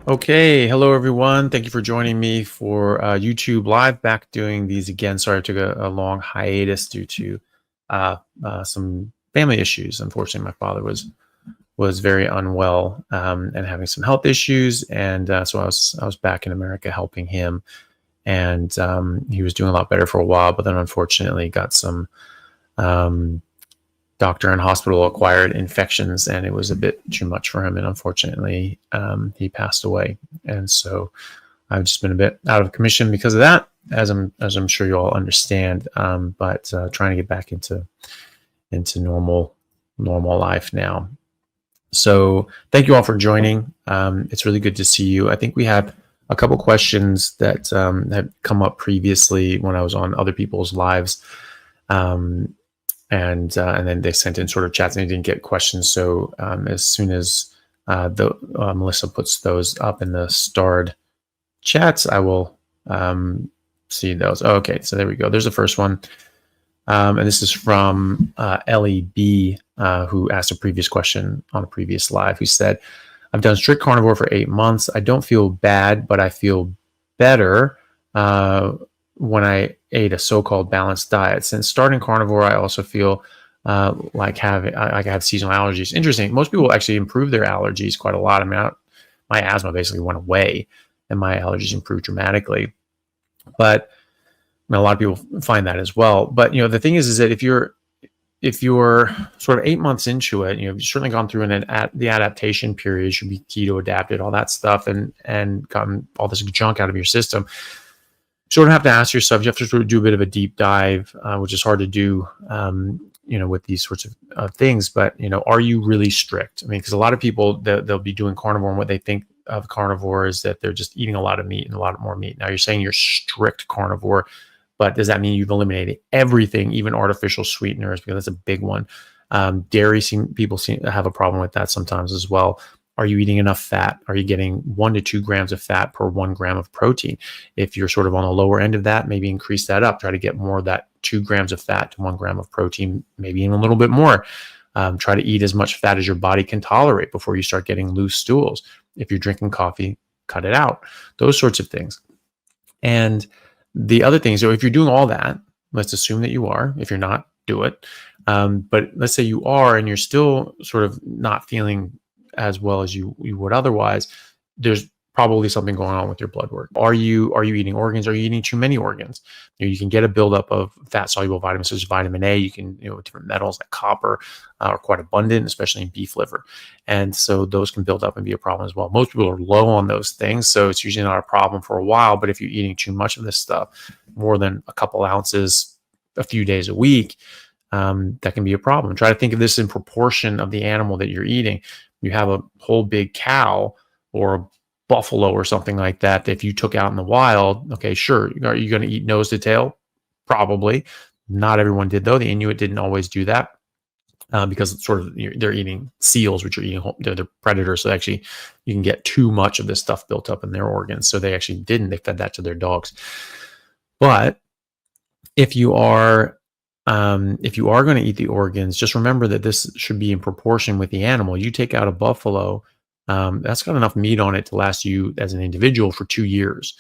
Okay, hello everyone. Thank you for joining me for YouTube Live. Back doing these again. Sorry I took a long hiatus due to some family issues. Unfortunately, my father was very unwell and having some health issues, and so I was back in America helping him, and he was doing a lot better for a while, but then unfortunately got some doctor and hospital acquired infections, and it was a bit too much for him, and unfortunately he passed away. And so I've just been a bit out of commission because of that, as I'm sure you all understand, but trying to get back into normal life now. So thank you all for joining. It's really good to see you. I think we have a couple questions that had come up previously when I was on other people's lives, and then they sent in sort of chats and they didn't get questions. So as soon as Melissa puts those up in the starred chats, I will see those. Oh, okay, so there we go. There's the first one. And this is from LEB, who asked a previous question on a previous live, who said, I've done strict carnivore for 8 months. I don't feel bad, but I feel better when I ate a so-called balanced diet. Since starting carnivore, I also feel like I have seasonal allergies. Interesting. Most people actually improve their allergies quite a lot. I mean, my asthma basically went away and my allergies improved dramatically. But a lot of people find that as well. But the thing is that if you're sort of 8 months into it, you've certainly gone through the adaptation period, should be keto adapted, all that stuff, and gotten all this junk out of your system. You sort of have to ask yourself, you have to sort of do a bit of a deep dive, which is hard to do, with these sorts of things. But, are you really strict? I mean, because a lot of people, they'll be doing carnivore, and what they think of carnivore is that they're just eating a lot of meat and a lot more meat. Now you're saying you're strict carnivore, but does that mean you've eliminated everything, even artificial sweeteners? Because that's a big one. Dairy, people seem to have a problem with that sometimes as well. Are you eating enough fat? Are you getting 1 to 2 grams of fat per 1 gram of protein? If you're sort of on the lower end of that, maybe increase that up. Try to get more of that 2 grams of fat to 1 gram of protein, maybe even a little bit more. Try to eat as much fat as your body can tolerate before you start getting loose stools. If you're drinking coffee, cut it out. Those sorts of things. And the other thing is, so if you're doing all that, let's assume that you are. If you're not, do it. But let's say you are and you're still sort of not feeling as well as you would otherwise, there's probably something going on with your blood work. Are you eating organs? Are you eating too many organs? You can get a buildup of fat-soluble vitamins such as vitamin A. You can, different metals like copper are quite abundant, especially in beef liver. And so those can build up and be a problem as well. Most people are low on those things, so it's usually not a problem for a while. But if you're eating too much of this stuff, more than a couple ounces a few days a week, that can be a problem. Try to think of this in proportion of the animal that you're eating. You have a whole big cow or a buffalo or something like that. If you took out in the wild, okay, sure. Are you going to eat nose to tail? Probably. Not everyone did, though. The Inuit didn't always do that because sort of they're eating seals, which are eating, they're predators. So actually, you can get too much of this stuff built up in their organs. So they actually didn't. They fed that to their dogs. But if you are going to eat the organs, just remember that this should be in proportion with the animal. You take out a buffalo, that's got enough meat on it to last you as an individual for 2 years.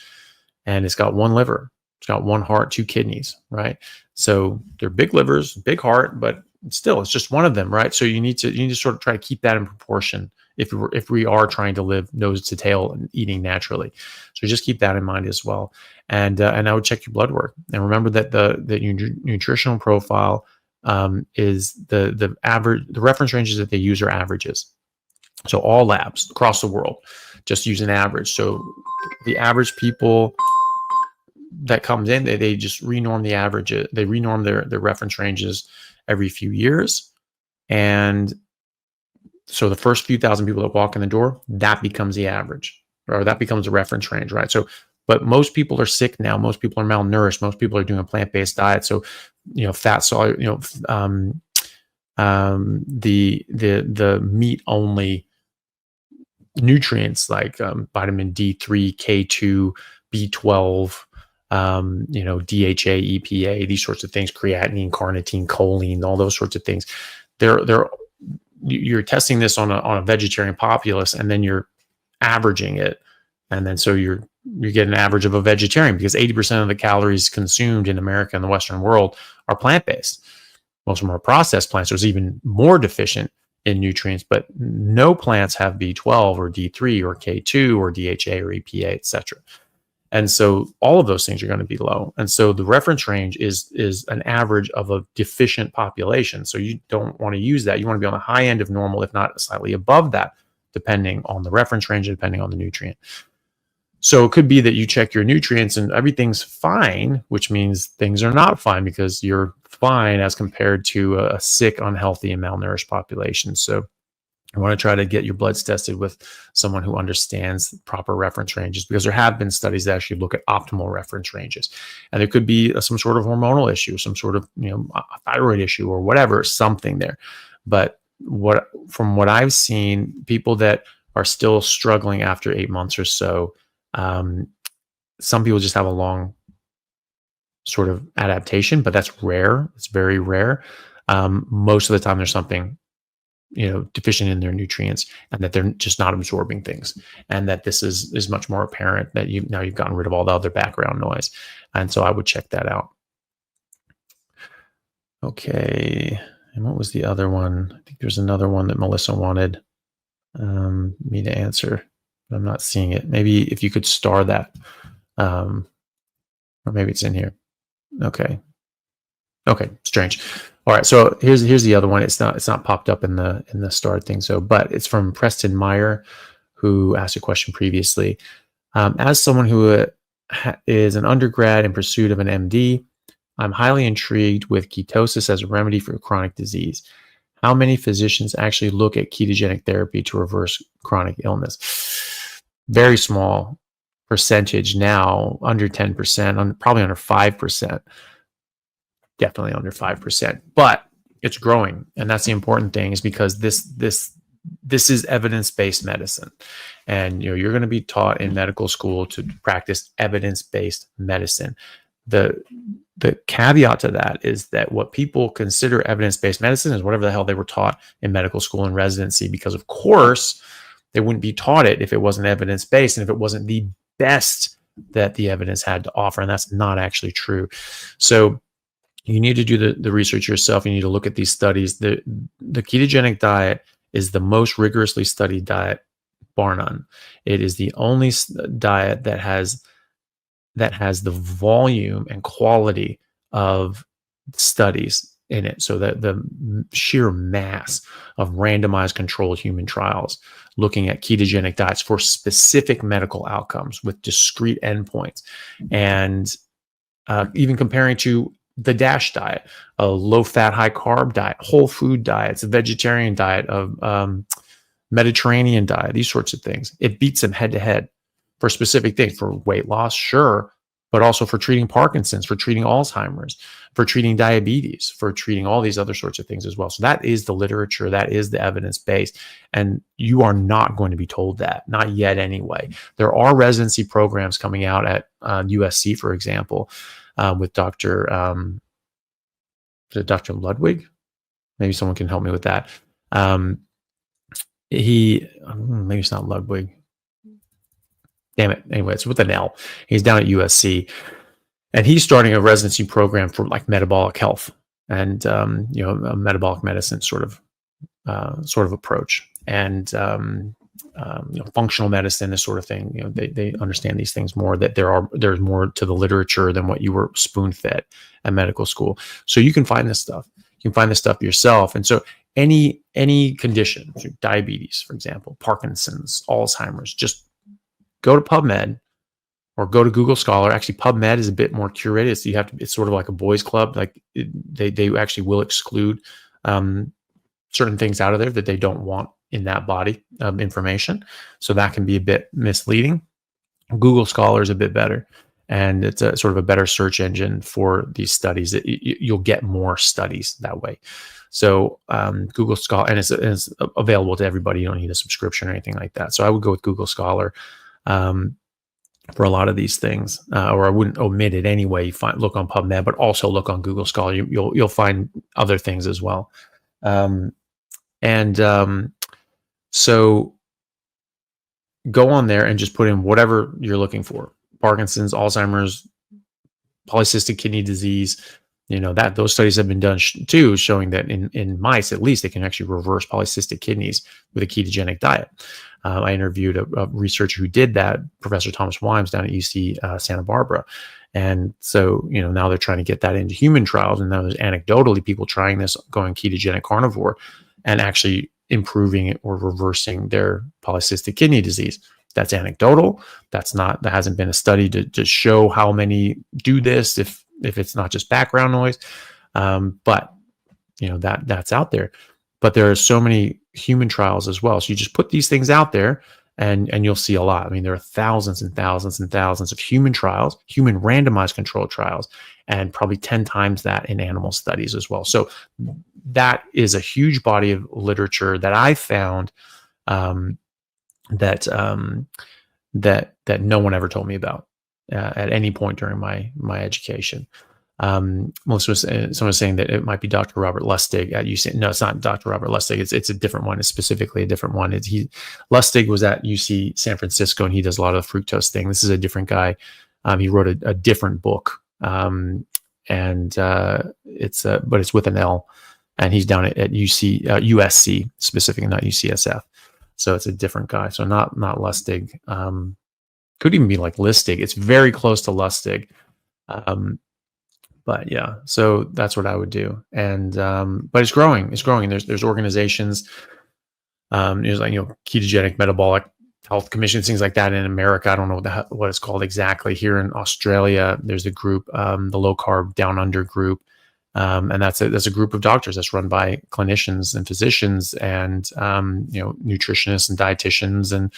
And it's got 1 liver, it's got 1 heart, 2 kidneys, right? So they're big livers, big heart, but still it's just one of them, right? So you need to sort of try to keep that in proportion if we are trying to live nose to tail and eating naturally. So just keep that in mind as well. And I would check your blood work, and remember that the nutritional profile is the average. The reference ranges that they use are averages. So all labs across the world just use an average. So the average people that comes in, they just renorm the average. They renorm their reference ranges every few years, and so the first few thousand people that walk in the door, that becomes the average, or that becomes a reference range, right? So, but most people are sick now. Most people are malnourished. Most people are doing a plant-based diet. So, fat soluble, the meat-only nutrients like vitamin D3, K2, B12, DHA, EPA, these sorts of things, creatinine, carnitine, choline, all those sorts of things. You're testing this on a vegetarian populace, and then you're averaging it And then so you get an average of a vegetarian, because 80% of the calories consumed in America and the Western world are plant-based. Most of them are processed plants. There's even more deficient in nutrients, but no plants have B12 or D3 or K2 or DHA or EPA, etc. And so all of those things are going to be low. And so the reference range is an average of a deficient population. So you don't want to use that. You want to be on the high end of normal, if not slightly above that, depending on the reference range, depending on the nutrient. So it could be that you check your nutrients and everything's fine, which means things are not fine because you're fine as compared to a sick, unhealthy, and malnourished population. So you want to try to get your bloods tested with someone who understands proper reference ranges, because there have been studies that actually look at optimal reference ranges. And there could be some sort of hormonal issue, some sort of thyroid issue or whatever, something there. But from what I've seen, people that are still struggling after 8 months or so, some people just have a long sort of adaptation, but that's rare. It's very rare. Most of the time there's something, deficient in their nutrients, and that they're just not absorbing things. And that this is much more apparent that you've gotten rid of all the other background noise. And so I would check that out. Okay. And what was the other one? I think there's another one that Melissa wanted me to answer. I'm not seeing it. Maybe if you could star that, or maybe it's in here. Okay, strange. All right, so here's the other one. It's not popped up in the starred thing. So, but it's from Preston Meyer, who asked a question previously. As someone who is an undergrad in pursuit of an MD, I'm highly intrigued with ketosis as a remedy for chronic disease. How many physicians actually look at ketogenic therapy to reverse chronic illness? Very small percentage now, under 10%, probably under 5%. Definitely under 5%, but it's growing. And that's the important thing, is because this is evidence-based medicine. And you're going to be taught in medical school to practice evidence-based medicine. The caveat to that is that what people consider evidence-based medicine is whatever the hell they were taught in medical school and residency, because of course they wouldn't be taught it if it wasn't evidence-based and if it wasn't the best that the evidence had to offer. And that's not actually true. So you need to do the research yourself. You need to look at these studies. The ketogenic diet is the most rigorously studied diet, bar none. It is the only diet that has the volume and quality of studies in it. So that the sheer mass of randomized controlled human trials looking at ketogenic diets for specific medical outcomes with discrete endpoints, and even comparing to the DASH diet, a low-fat, high-carb diet, whole food diets, a vegetarian diet, of Mediterranean diet, these sorts of things. It beats them head-to-head for specific things, for weight loss, sure, but also for treating Parkinson's, for treating Alzheimer's, for treating diabetes, for treating all these other sorts of things as well. So that is the literature, that is the evidence-based, and you are not going to be told that, not yet anyway. There are residency programs coming out at USC, for example, with Dr. Ludwig. Maybe someone can help me with that. Maybe it's not Ludwig. Damn it. Anyway, it's with an L. He's down at USC, and he's starting a residency program for like metabolic health and a metabolic medicine sort of approach, and functional medicine, this sort of thing. They understand these things more, that there's more to the literature than what you were spoon-fed at medical school. So you can find this stuff. You can find this stuff yourself. And so any condition, diabetes, for example, Parkinson's, Alzheimer's, just go to PubMed or go to Google Scholar. Actually, PubMed is a bit more curated. So it's sort of like a boys club. Like they actually will exclude certain things out of there that they don't want in that body of information. So that can be a bit misleading. Google Scholar is a bit better, and it's a sort of a better search engine for these studies. You'll get more studies that way. So Google Scholar, and it's available to everybody. You don't need a subscription or anything like that. So I would go with Google Scholar for a lot of these things, or I wouldn't omit it anyway. Look on PubMed, but also look on Google Scholar. You'll find other things as well. So go on there and just put in whatever you're looking for: Parkinson's, Alzheimer's, polycystic kidney disease. That those studies have been done too, showing that in mice, at least, they can actually reverse polycystic kidneys with a ketogenic diet. I interviewed a researcher who did that, Professor Thomas Wimes, down at UC Santa Barbara. And so, now they're trying to get that into human trials. And now there's anecdotally people trying this, going ketogenic carnivore, and actually improving it or reversing their polycystic kidney disease. That's anecdotal. There hasn't been a study to show how many do this, if it's not just background noise. But that's out there. But there are so many human trials as well. So you just put these things out there and you'll see a lot. I mean, there are thousands and thousands and thousands of human trials, human randomized controlled trials, and probably 10 times that in animal studies as well. So that is a huge body of literature that I found that no one ever told me about at any point during my education. Someone was saying that it might be Dr. Robert Lustig at UC. No, it's not Dr. Robert Lustig. It's a different one. It's specifically a different one. Lustig was at UC San Francisco, and he does a lot of the fructose thing. This is a different guy. He wrote a different book, but it's with an L, and he's down at USC specifically, not UCSF. So it's a different guy. So not Lustig. Could even be like Listig. It's very close to Lustig. But yeah, so that's what I would do. And but it's growing. There's organizations. There's ketogenic metabolic health commissions, things like that in America. I don't know what it's called exactly. Here in Australia, there's a group, the Low Carb Down Under group. And that's a group of doctors that's run by clinicians and physicians and nutritionists and dietitians and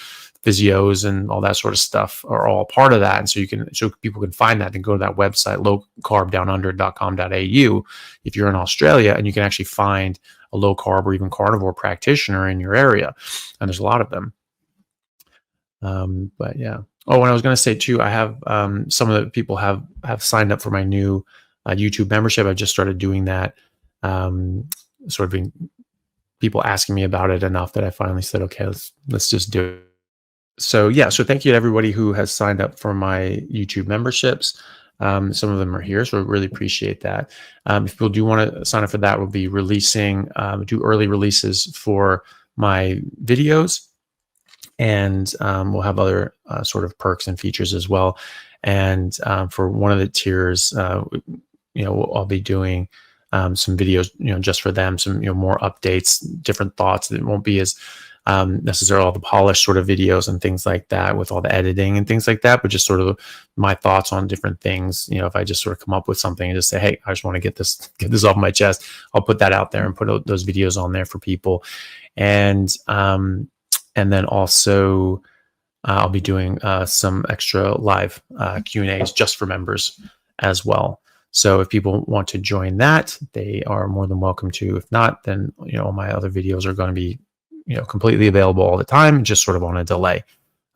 physios and all that sort of stuff are all part of that. And so people can find that and go to that website, lowcarbdownunder.com.au, if you're in Australia, and you can actually find a low carb or even carnivore practitioner in your area. And there's a lot of them. But yeah. Oh, and I was going to say too, I have some of the people have signed up for my new YouTube membership. I just started doing that. Sort of being people asking me about it enough that I finally said, okay, let's just do it. So yeah, so thank you to everybody who has signed up for my YouTube memberships. Some of them are here, so I really appreciate that. If people do want to sign up for that, we'll be releasing, do early releases for my videos, and we'll have other sort of perks and features as well. And for one of the tiers, I'll be doing some videos, just for them, some more updates, different thoughts. It won't be as necessarily all the polished sort of videos and things like that with all the editing and things like that, but just sort of my thoughts on different things. If I just sort of come up with something and just say, hey, I just want to get this off my chest, I'll put that out there and put those videos on there for people. And then also I'll be doing some extra live Q&As just for members as well. So if people want to join that, they are more than welcome to. If not, then all my other videos are going to be completely available all the time, just sort of on a delay.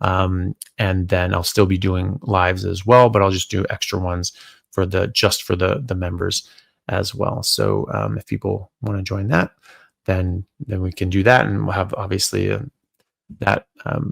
And then I'll still be doing lives as well, but I'll just do extra ones for the members as well. So if people want to join that, then we can do that, and we'll have obviously that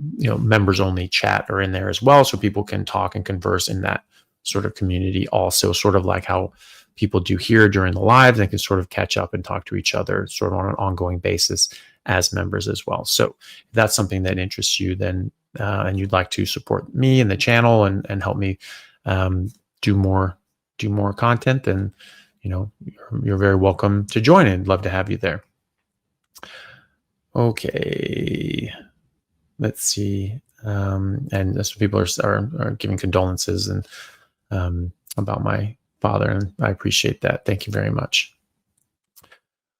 members only chat are in there as well, so people can talk and converse in that sort of community also, sort of like how people do here during the live. They can sort of catch up and talk to each other sort of on an ongoing basis as members as well. So if that's something that interests you, then and you'd like to support me and the channel and help me do more content, then you're very welcome to join, and love to have you there. Okay, let's see. And some people are giving condolences and about my father, and I appreciate that. Thank you very much.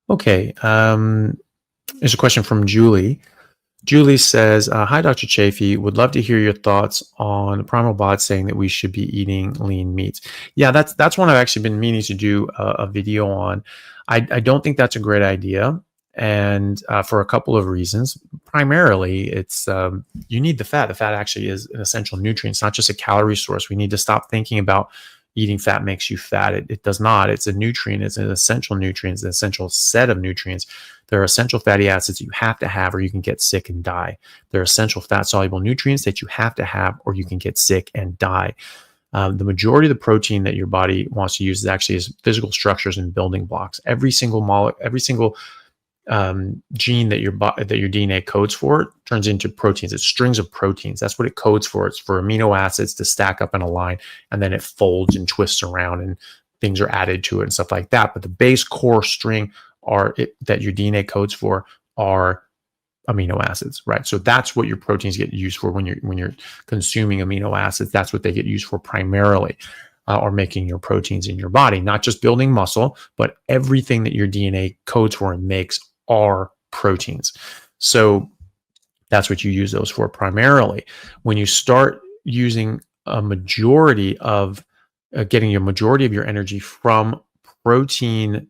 Okay, there's a question from Julie. Julie says, hi, Dr. Chaffee. Would love to hear your thoughts on Primal Bot saying that we should be eating lean meats. Yeah, that's one I've actually been meaning to do a video on. I don't think that's a great idea, and for a couple of reasons. Primarily, it's you need the fat. The fat actually is an essential nutrient. It's not just a calorie source. We need to stop thinking about eating fat makes you fat. It does not. It's a nutrient. It's an essential nutrient. It's an essential set of nutrients. There are essential fatty acids you have to have or you can get sick and die. There are essential fat-soluble nutrients that you have to have or you can get sick and die. The majority of the protein that your body wants to use is actually physical structures and building blocks. Every single gene that your DNA codes for turns into proteins. It's strings of proteins. That's what it codes for. It's for amino acids to stack up in a line, and then it folds and twists around, and things are added to it and stuff like that. But the base core string that your DNA codes for are amino acids, right? So that's what your proteins get used for when you're consuming amino acids. That's what they get used for primarily, or making your proteins in your body, not just building muscle, but everything that your DNA codes for and makes are proteins. So that's what you use those for primarily. When you start using a majority of getting your majority of your energy from protein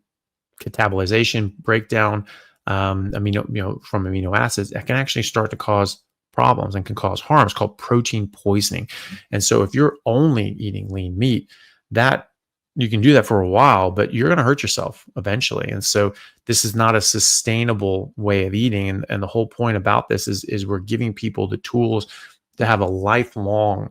catabolization, breakdown, from amino acids, that can actually start to cause problems and can cause harm. It's called protein poisoning. And so if you're only eating lean meat, that you can do that for a while, but you're going to hurt yourself eventually. And so this is not a sustainable way of eating. And the whole point about this is we're giving people the tools to have a lifelong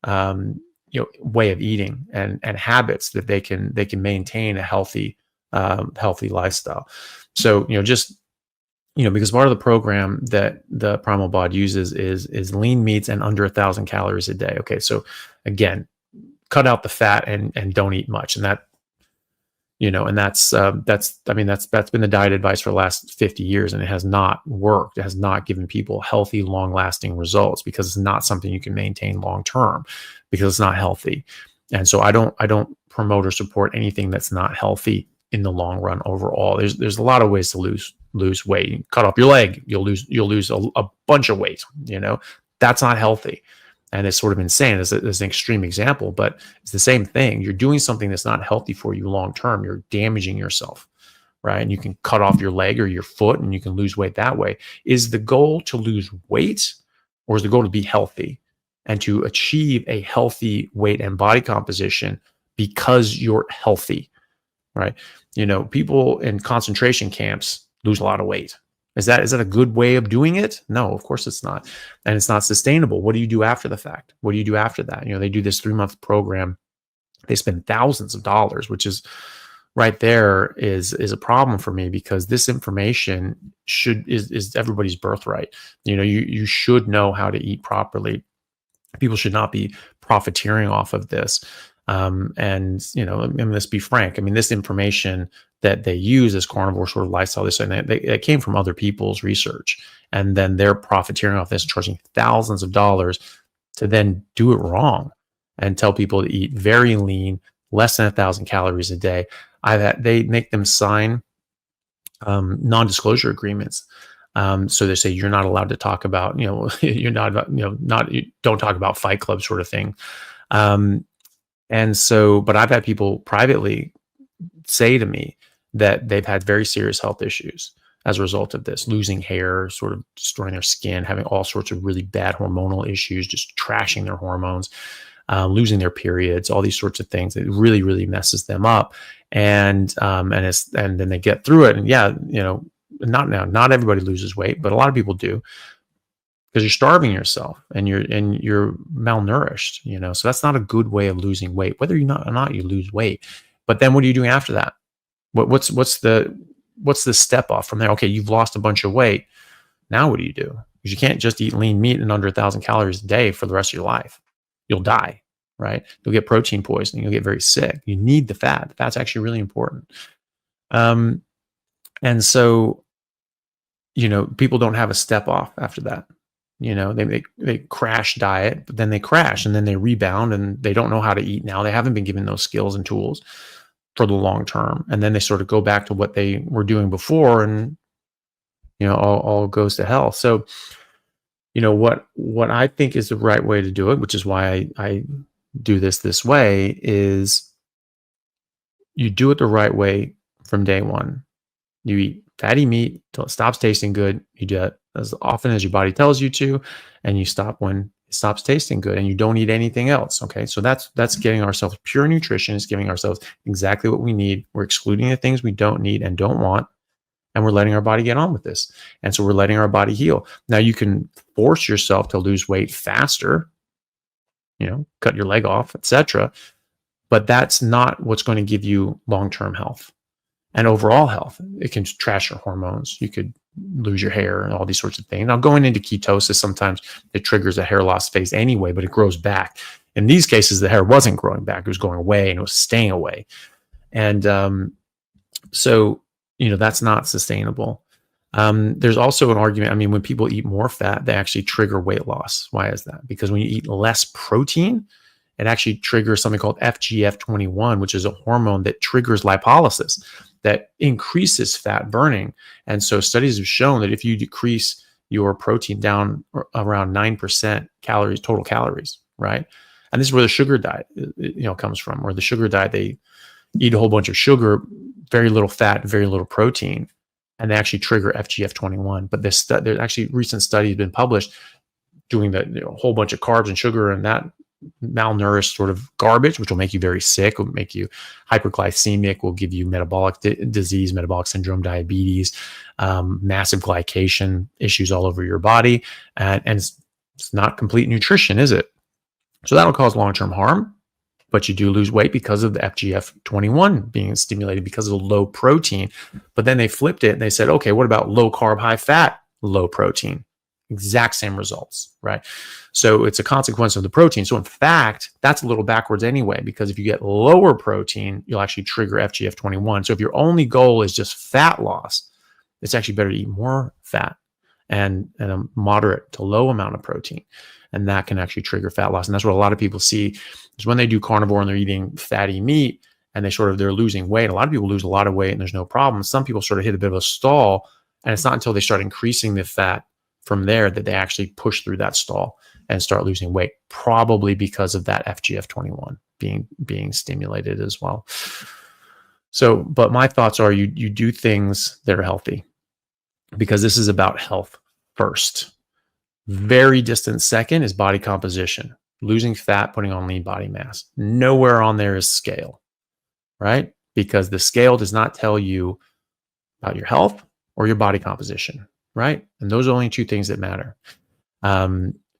way of eating and habits that they can maintain a healthy lifestyle. So, because part of the program that the Primal Bod uses is lean meats and under 1,000 calories a day. Okay. So again, cut out the fat and don't eat much. And that, that's been the diet advice for the last 50 years, and it has not worked. It has not given people healthy, long lasting results because it's not something you can maintain long-term because it's not healthy. And so I don't promote or support anything that's not healthy in the long run overall. There's a lot of ways to lose weight. You cut off your leg, you'll lose a bunch of weight. That's not healthy. And it's sort of insane as an extreme example, but it's the same thing. You're doing something that's not healthy for you long term. You're damaging yourself, right? And you can cut off your leg or your foot and you can lose weight that way. Is the goal to lose weight, or is the goal to be healthy and to achieve a healthy weight and body composition because you're healthy, right? People in concentration camps lose a lot of weight. Is that a good way of doing it? No, of course it's not. And it's not sustainable. What do you do after the fact? What do you do after that? They do this 3-month program. They spend thousands of dollars, which is right there is a problem for me, because this information is everybody's birthright. You should know how to eat properly. People should not be profiteering off of this. Let's be frank. This information that they use as carnivore sort of lifestyle, it came from other people's research, and then they're profiteering off this, charging thousands of dollars to then do it wrong and tell people to eat very lean, less than 1,000 calories a day. They make them sign non-disclosure agreements. So they say you're not allowed to talk about, don't talk about Fight Club sort of thing. But I've had people privately say to me that they've had very serious health issues as a result of this, losing hair, sort of destroying their skin, having all sorts of really bad hormonal issues, just trashing their hormones, losing their periods, all these sorts of things. It really, really messes them up. And then they get through it. And not everybody loses weight, but a lot of people do, because you're starving yourself and you're malnourished, so that's not a good way of losing weight, whether or not you lose weight. But then what are you doing after that? What's the step off from there? Okay, you've lost a bunch of weight. Now what do you do? Because you can't just eat lean meat and under 1,000 calories a day for the rest of your life. You'll die, right? You'll get protein poisoning. You'll get very sick. You need the fat. The fat's actually really important. And so, people don't have a step off after that. They crash diet, but then they crash and then they rebound and they don't know how to eat now. They haven't been given those skills and tools for the long term. And then they sort of go back to what they were doing before, and, all goes to hell. So, what I think is the right way to do it, which is why I do this way, is you do it the right way from day one. You eat fatty meat till it stops tasting good. You do it as often as your body tells you to, and you stop when it stops tasting good, and you don't eat anything else. Okay, so that's getting ourselves pure nutrition. It's giving ourselves exactly what we need. We're excluding the things we don't need and don't want, and we're letting our body get on with this. And so we're letting our body heal. Now you can force yourself to lose weight faster, cut your leg off, etc. But that's not what's going to give you long-term health and overall health. It can trash your hormones. You could lose your hair and all these sorts of things. Now, going into ketosis, sometimes it triggers a hair loss phase anyway, but it grows back. In these cases, the hair wasn't growing back. It was going away, and it was staying away. And so, that's not sustainable. There's also an argument. I mean, when people eat more fat, they actually trigger weight loss. Why is that? Because when you eat less protein, it actually triggers something called FGF21, which is a hormone that triggers lipolysis, that increases fat burning. And so studies have shown that if you decrease your protein down around 9% calories, total calories, right? And this is where the sugar diet, comes from, or the sugar diet, they eat a whole bunch of sugar, very little fat, very little protein, and they actually trigger FGF21. But there's actually recent studies been published doing that, whole bunch of carbs and sugar and that malnourished sort of garbage, which will make you very sick, will make you hyperglycemic, will give you metabolic disease, metabolic syndrome, diabetes, massive glycation issues all over your body. And it's not complete nutrition, is it? So that'll cause long-term harm, but you do lose weight because of the FGF21 being stimulated because of the low protein. But then they flipped it and they said, okay, what about low carb, high fat, low protein? Exact same results, right? So it's a consequence of the protein. So in fact, that's a little backwards anyway, because if you get lower protein, you'll actually trigger FGF21. So if your only goal is just fat loss, it's actually better to eat more fat and a moderate to low amount of protein. And that can actually trigger fat loss. And that's what a lot of people see is when they do carnivore and they're eating fatty meat and they're losing weight. A lot of people lose a lot of weight and there's no problem. Some people sort of hit a bit of a stall, and it's not until they start increasing the fat from there that they actually push through that stall and start losing weight, probably because of that FGF21 being stimulated as well. So, but my thoughts are you do things that are healthy, because this is about health first. Very distant second is body composition, losing fat, putting on lean body mass. Nowhere on there is scale, right? Because the scale does not tell you about your health or your body composition, right? And those are only two things that matter.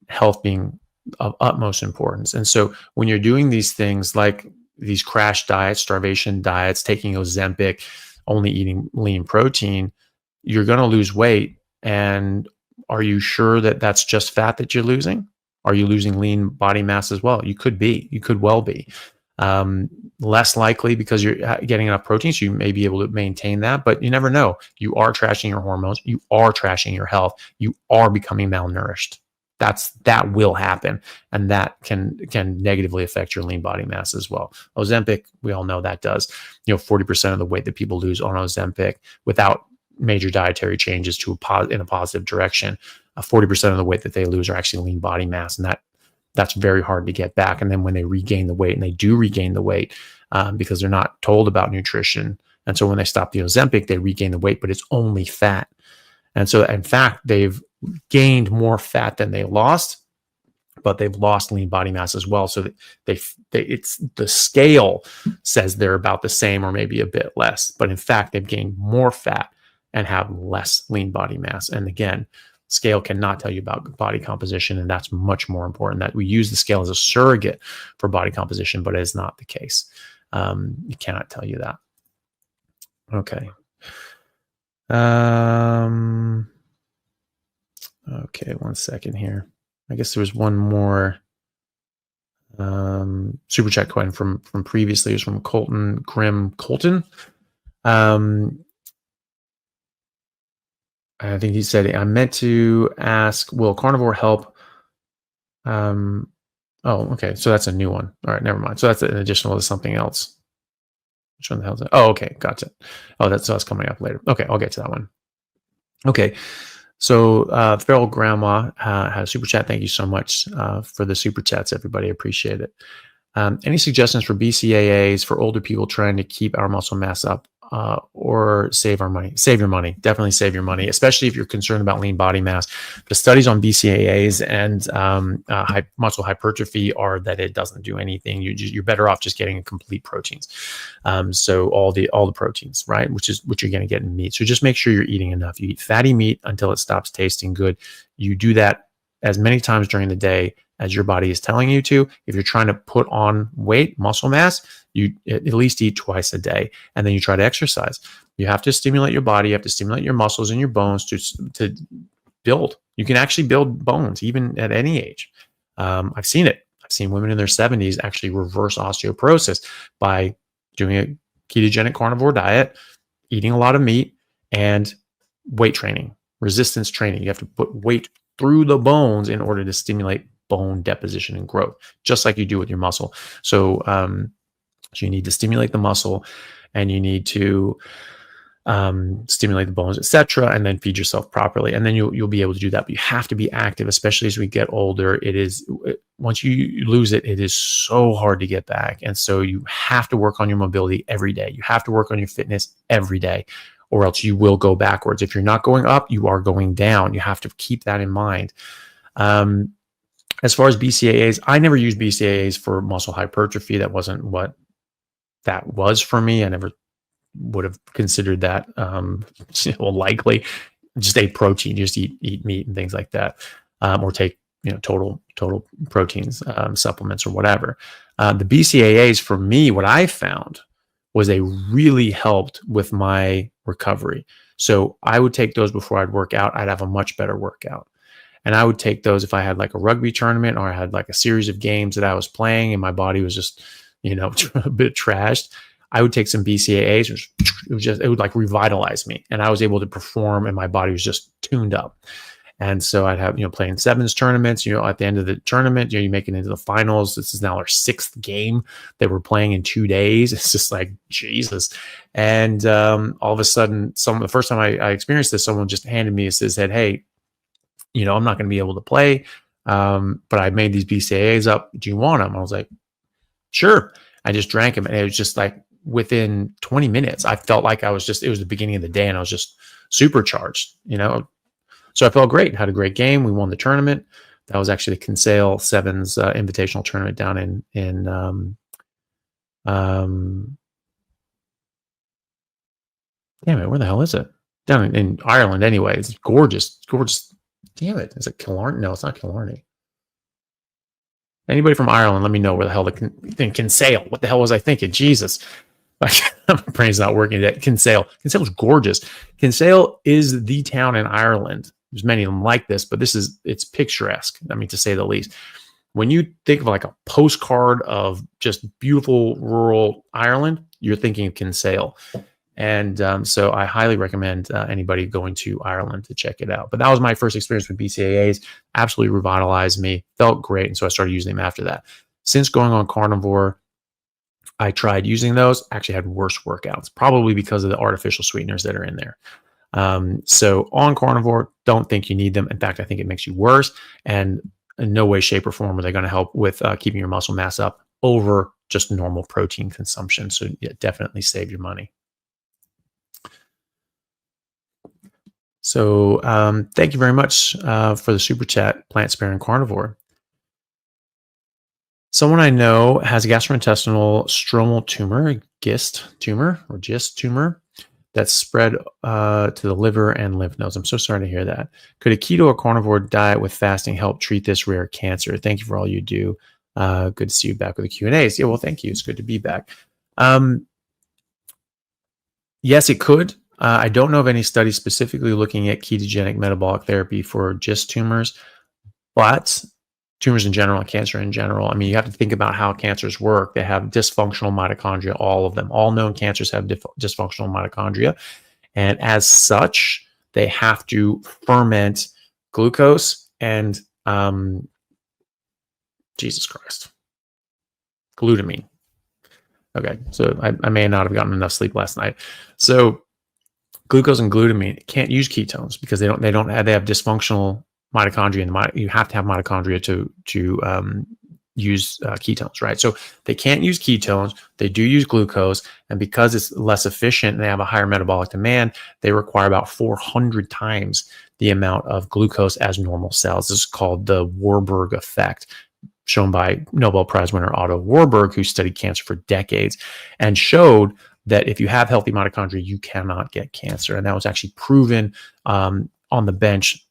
Health being of utmost importance. And so when you're doing these things like these crash diets, starvation diets, taking Ozempic, only eating lean protein, you're going to lose weight. And are you sure that that's just fat that you're losing? Are you losing lean body mass as well? You could be. You could well be. Less likely because you're getting enough protein, so you may be able to maintain that, but you never know. You are trashing your hormones. You are trashing your health. You are becoming malnourished. That will happen, and that can negatively affect your lean body mass as well. Ozempic, we all know that does. 40% of the weight that people lose on Ozempic without major dietary changes in a positive direction, 40% of the weight that they lose are actually lean body mass, and that's very hard to get back. And then when they regain the weight, and they do regain the weight because they're not told about nutrition, and so when they stop the Ozempic, they regain the weight, but it's only fat. And so in fact, they've gained more fat than they lost, but they've lost lean body mass as well. So it's the scale says they're about the same or maybe a bit less, but in fact, they've gained more fat and have less lean body mass. And again, scale cannot tell you about body composition, and that's much more important. That we use the scale as a surrogate for body composition, but it is not the case. You cannot tell you that. Okay. Okay, 1 second here. I guess there was one more super chat coin from previously. It was from Colton. I think he said, I meant to ask, will carnivore help? Oh, okay. So that's a new one. All right, never mind. So that's an additional to something else. Which one the hell is that? Oh, okay. Gotcha. Oh, that's coming up later. Okay, I'll get to that one. Okay. So Feral Grandma has a super chat. Thank you so much for the super chats, everybody. Appreciate it. Any suggestions for BCAAs for older people trying to keep our muscle mass up? or save our money. Save your money. Definitely save your money, especially if you're concerned about lean body mass. The studies on BCAAs and muscle hypertrophy are that it doesn't do anything. You're better off just getting complete proteins. So all the proteins, right, which is what you're going to get in meat. So just make sure you're eating enough. You eat fatty meat until it stops tasting good. You do that as many times during the day as your body is telling you to. If you're trying to put on weight, muscle mass, you at least eat twice a day, and then you try to exercise. You have to stimulate your body. You have to stimulate your muscles and your bones to build. You can actually build bones even at any age. I've seen it. I've seen women in their 70s actually reverse osteoporosis by doing a ketogenic carnivore diet, eating a lot of meat, and weight training, resistance training. You have to put weight through the bones in order to stimulate bone deposition and growth, just like you do with your muscle. So, so you need to stimulate the muscle, and you need to stimulate the bones, etc., and then feed yourself properly, and then you'll be able to do that. But you have to be active, especially as we get older. Once you lose it, it is so hard to get back, and so you have to work on your mobility every day. You have to work on your fitness every day, or else you will go backwards. If you're not going up, you are going down. You have to keep that in mind. As far as BCAAs, I never used BCAAs for muscle hypertrophy. That wasn't what that was for me. I never would have considered that likely. Just ate protein, just eat meat and things like that, or take total proteins, supplements or whatever. The BCAAs for me, what I found was they really helped with my recovery. So I would take those before I'd work out. I'd have a much better workout. And I would take those if I had like a rugby tournament, or I had like a series of games that I was playing and my body was just, a bit trashed. I would take some BCAAs. It would like revitalize me, and I was able to perform, and my body was just tuned up. And so I'd have, playing sevens tournaments, at the end of the tournament, you make it into the finals. This is now our 6th game that we're playing in 2 days. It's just like, Jesus. And all of a sudden, the first time I experienced this, someone just handed me, said, hey, I'm not going to be able to play, but I made these BCAAs up. Do you want them? I was like, sure. I just drank them, and it was just like within 20 minutes, I felt like it was the beginning of the day, and I was just supercharged, So I felt great, had a great game. We won the tournament. That was actually the Kinsale Sevens invitational tournament down in damn it, where the hell is it? Down in Ireland anyway. It's gorgeous. Damn it. Is it Killarney? No, it's not Killarney. Anybody from Ireland, let me know where the hell the Kinsale. What the hell was I thinking? Jesus. My brain's not working today. Kinsale. Kinsale is gorgeous. Kinsale is the town in Ireland. There's many of them like this, but it's picturesque, to say the least. When you think of like a postcard of just beautiful rural Ireland, you're thinking of Kinsale. And so I highly recommend anybody going to Ireland to check it out. But that was my first experience with BCAAs. Absolutely revitalized me. Felt great. And so I started using them after that. Since going on carnivore, I tried using those. Actually had worse workouts, probably because of the artificial sweeteners that are in there. So on carnivore, don't think you need them. In fact, I think it makes you worse. And in no way, shape, or form are they going to help with keeping your muscle mass up over just normal protein consumption. So yeah, definitely save your money. So thank you very much for the super chat, Plant Sparing Carnivore. Someone I know has a gastrointestinal stromal tumor, GIST tumor, that's spread to the liver and lymph nodes. I'm so sorry to hear that. Could a keto or carnivore diet with fasting help treat this rare cancer? Thank you for all you do. Good to see you back with the Q&As. Yeah, well, thank you. It's good to be back. Yes, it could. I don't know of any studies specifically looking at ketogenic metabolic therapy for GIST tumors, but tumors in general and cancer in general. You have to think about how cancers work. They have dysfunctional mitochondria, all of them. All known cancers have dysfunctional mitochondria. And as such, they have to ferment glucose and, Jesus Christ, glutamine. Okay, so I may not have gotten enough sleep last night. So glucose and glutamine can't use ketones because they have dysfunctional mitochondria. And you have to have mitochondria to use ketones, right? So they can't use ketones. They do use glucose. And because it's less efficient and they have a higher metabolic demand, they require about 400 times the amount of glucose as normal cells. This is called the Warburg effect, shown by Nobel Prize winner Otto Warburg, who studied cancer for decades and showed that if you have healthy mitochondria, you cannot get cancer. And that was actually proven on the bench,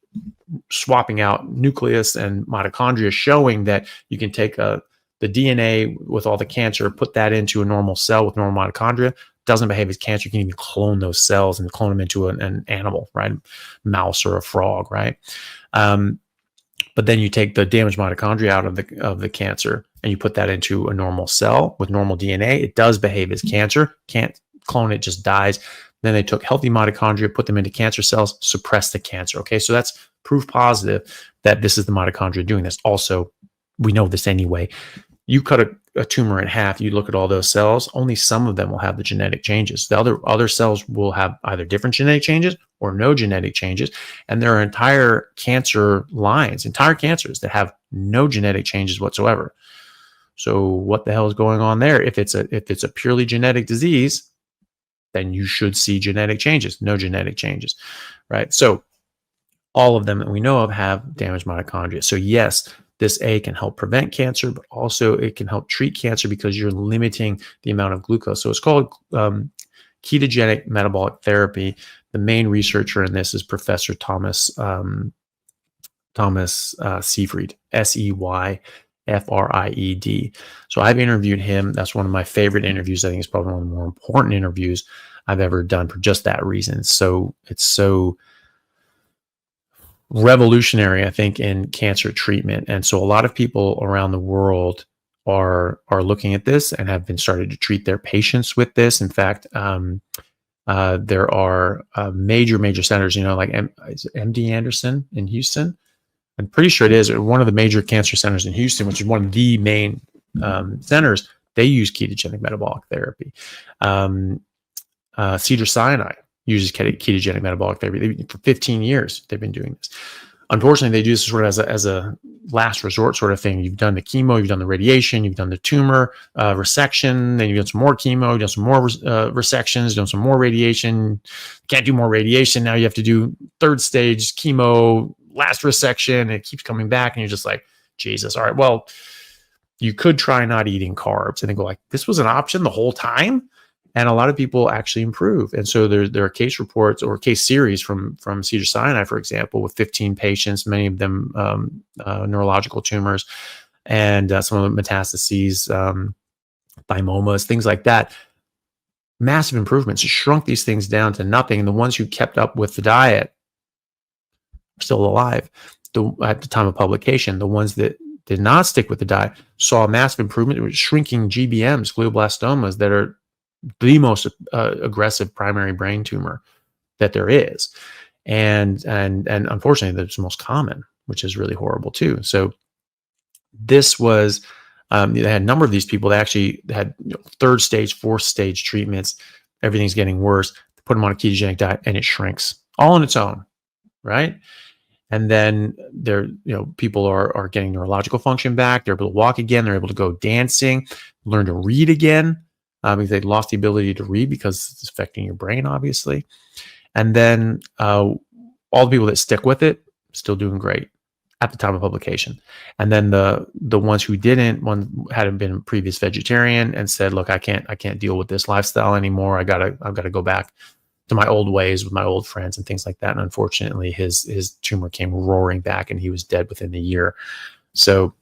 swapping out nucleus and mitochondria, showing that you can take the DNA with all the cancer, put that into a normal cell with normal mitochondria, doesn't behave as cancer. You can even clone those cells and clone them into an animal, right? Mouse or a frog, right? But then you take the damaged mitochondria out of the cancer and you put that into a normal cell with normal DNA. It does behave as cancer. Can't clone it, just dies. Then they took healthy mitochondria, put them into cancer cells, suppress the cancer. Okay, so that's proof positive that this is the mitochondria doing this. Also, we know this anyway. You cut a tumor in half, you look at all those cells, only some of them will have the genetic changes. The other cells will have either different genetic changes or no genetic changes. And there are entire cancer lines, entire cancers that have no genetic changes whatsoever. So what the hell is going on there? If it's a purely genetic disease, then you should see genetic changes, no genetic changes, right? So all of them that we know of have damaged mitochondria. So yes, this can help prevent cancer, but also it can help treat cancer because you're limiting the amount of glucose. So it's called ketogenic metabolic therapy. The main researcher in this is Professor Thomas Seyfried, Seyfried. So I've interviewed him. That's one of my favorite interviews. I think it's probably one of the more important interviews I've ever done for just that reason. So it's so revolutionary, I think, in cancer treatment. And so a lot of people around the world are looking at this and have been started to treat their patients with this. In fact, there are major centers, like MD Anderson in Houston. I'm pretty sure it is one of the major cancer centers in Houston, which is one of the main centers. They use ketogenic metabolic therapy. Cedars-Sinai uses ketogenic metabolic therapy. For 15 years, they've been doing this. Unfortunately, they do this sort of as a last resort sort of thing. You've done the chemo, you've done the radiation, you've done the tumor resection, then you've done some more chemo, you've done some more resections, you've done some more radiation. Can't do more radiation. Now you have to do third stage chemo, last resection, and it keeps coming back, and you're just like, Jesus, all right, well, you could try not eating carbs. And they go like, this was an option the whole time? And a lot of people actually improve. And so there are case reports or case series from Cedars-Sinai, for example, with 15 patients, many of them neurological tumors, and some of them metastases, thymomas, things like that. Massive improvements. Shrunk these things down to nothing. And the ones who kept up with the diet are still alive at the time of publication. The ones that did not stick with the diet saw a massive improvement. It was shrinking GBMs, glioblastomas, that are the most aggressive primary brain tumor that there is, and unfortunately that's the most common, which is really horrible too. So this was they had a number of these people that actually had third stage, fourth stage treatments. Everything's getting worse. They put them on a ketogenic diet and it shrinks all on its own, right? And then people are getting neurological function back. They're able to walk again. They're able to go dancing, learn to read again. Because they lost the ability to read because it's affecting your brain, obviously. And then all the people that stick with it, still doing great at the time of publication. And then the ones who didn't, one hadn't been a previous vegetarian and said, look, I can't deal with this lifestyle anymore. I've got to go back to my old ways with my old friends and things like that. And unfortunately, his tumor came roaring back and he was dead within a year. So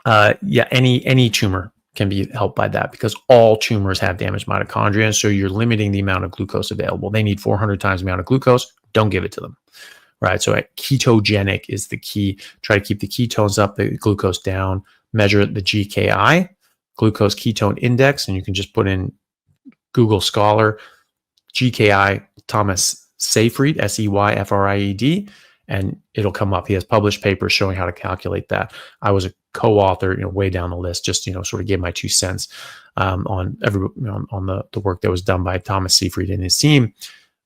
any tumor can be helped by that because all tumors have damaged mitochondria. And so you're limiting the amount of glucose available. They need 400 times the amount of glucose. Don't give it to them, right? So ketogenic is the key. Try to keep the ketones up, the glucose down, measure the GKI, glucose ketone index, and you can just put in Google Scholar, GKI, Thomas Seyfried, Seyfried, and it'll come up. He has published papers showing how to calculate that. I was a co-author, way down the list, just, sort of gave my 2 cents on on the work that was done by Thomas Seyfried and his team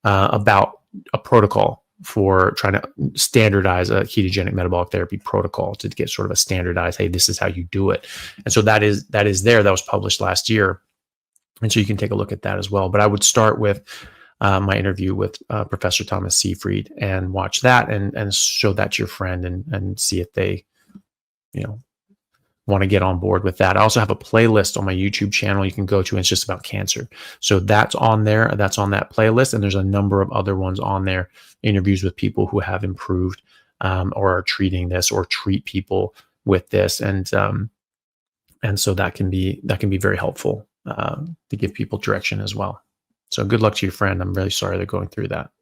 about a protocol for trying to standardize a ketogenic metabolic therapy protocol to get sort of a standardized, hey, this is how you do it. And so that is there. That was published last year. And so you can take a look at that as well. But I would start with my interview with Professor Thomas Seyfried and watch that and show that to your friend and see if they, want to get on board with that. I also have a playlist on my YouTube channel you can go to, and it's just about cancer. So that's on there. That's on that playlist. And there's a number of other ones on there, interviews with people who have improved or are treating this or treat people with this. And so that can be very helpful to give people direction as well. So good luck to your friend. I'm really sorry they're going through that.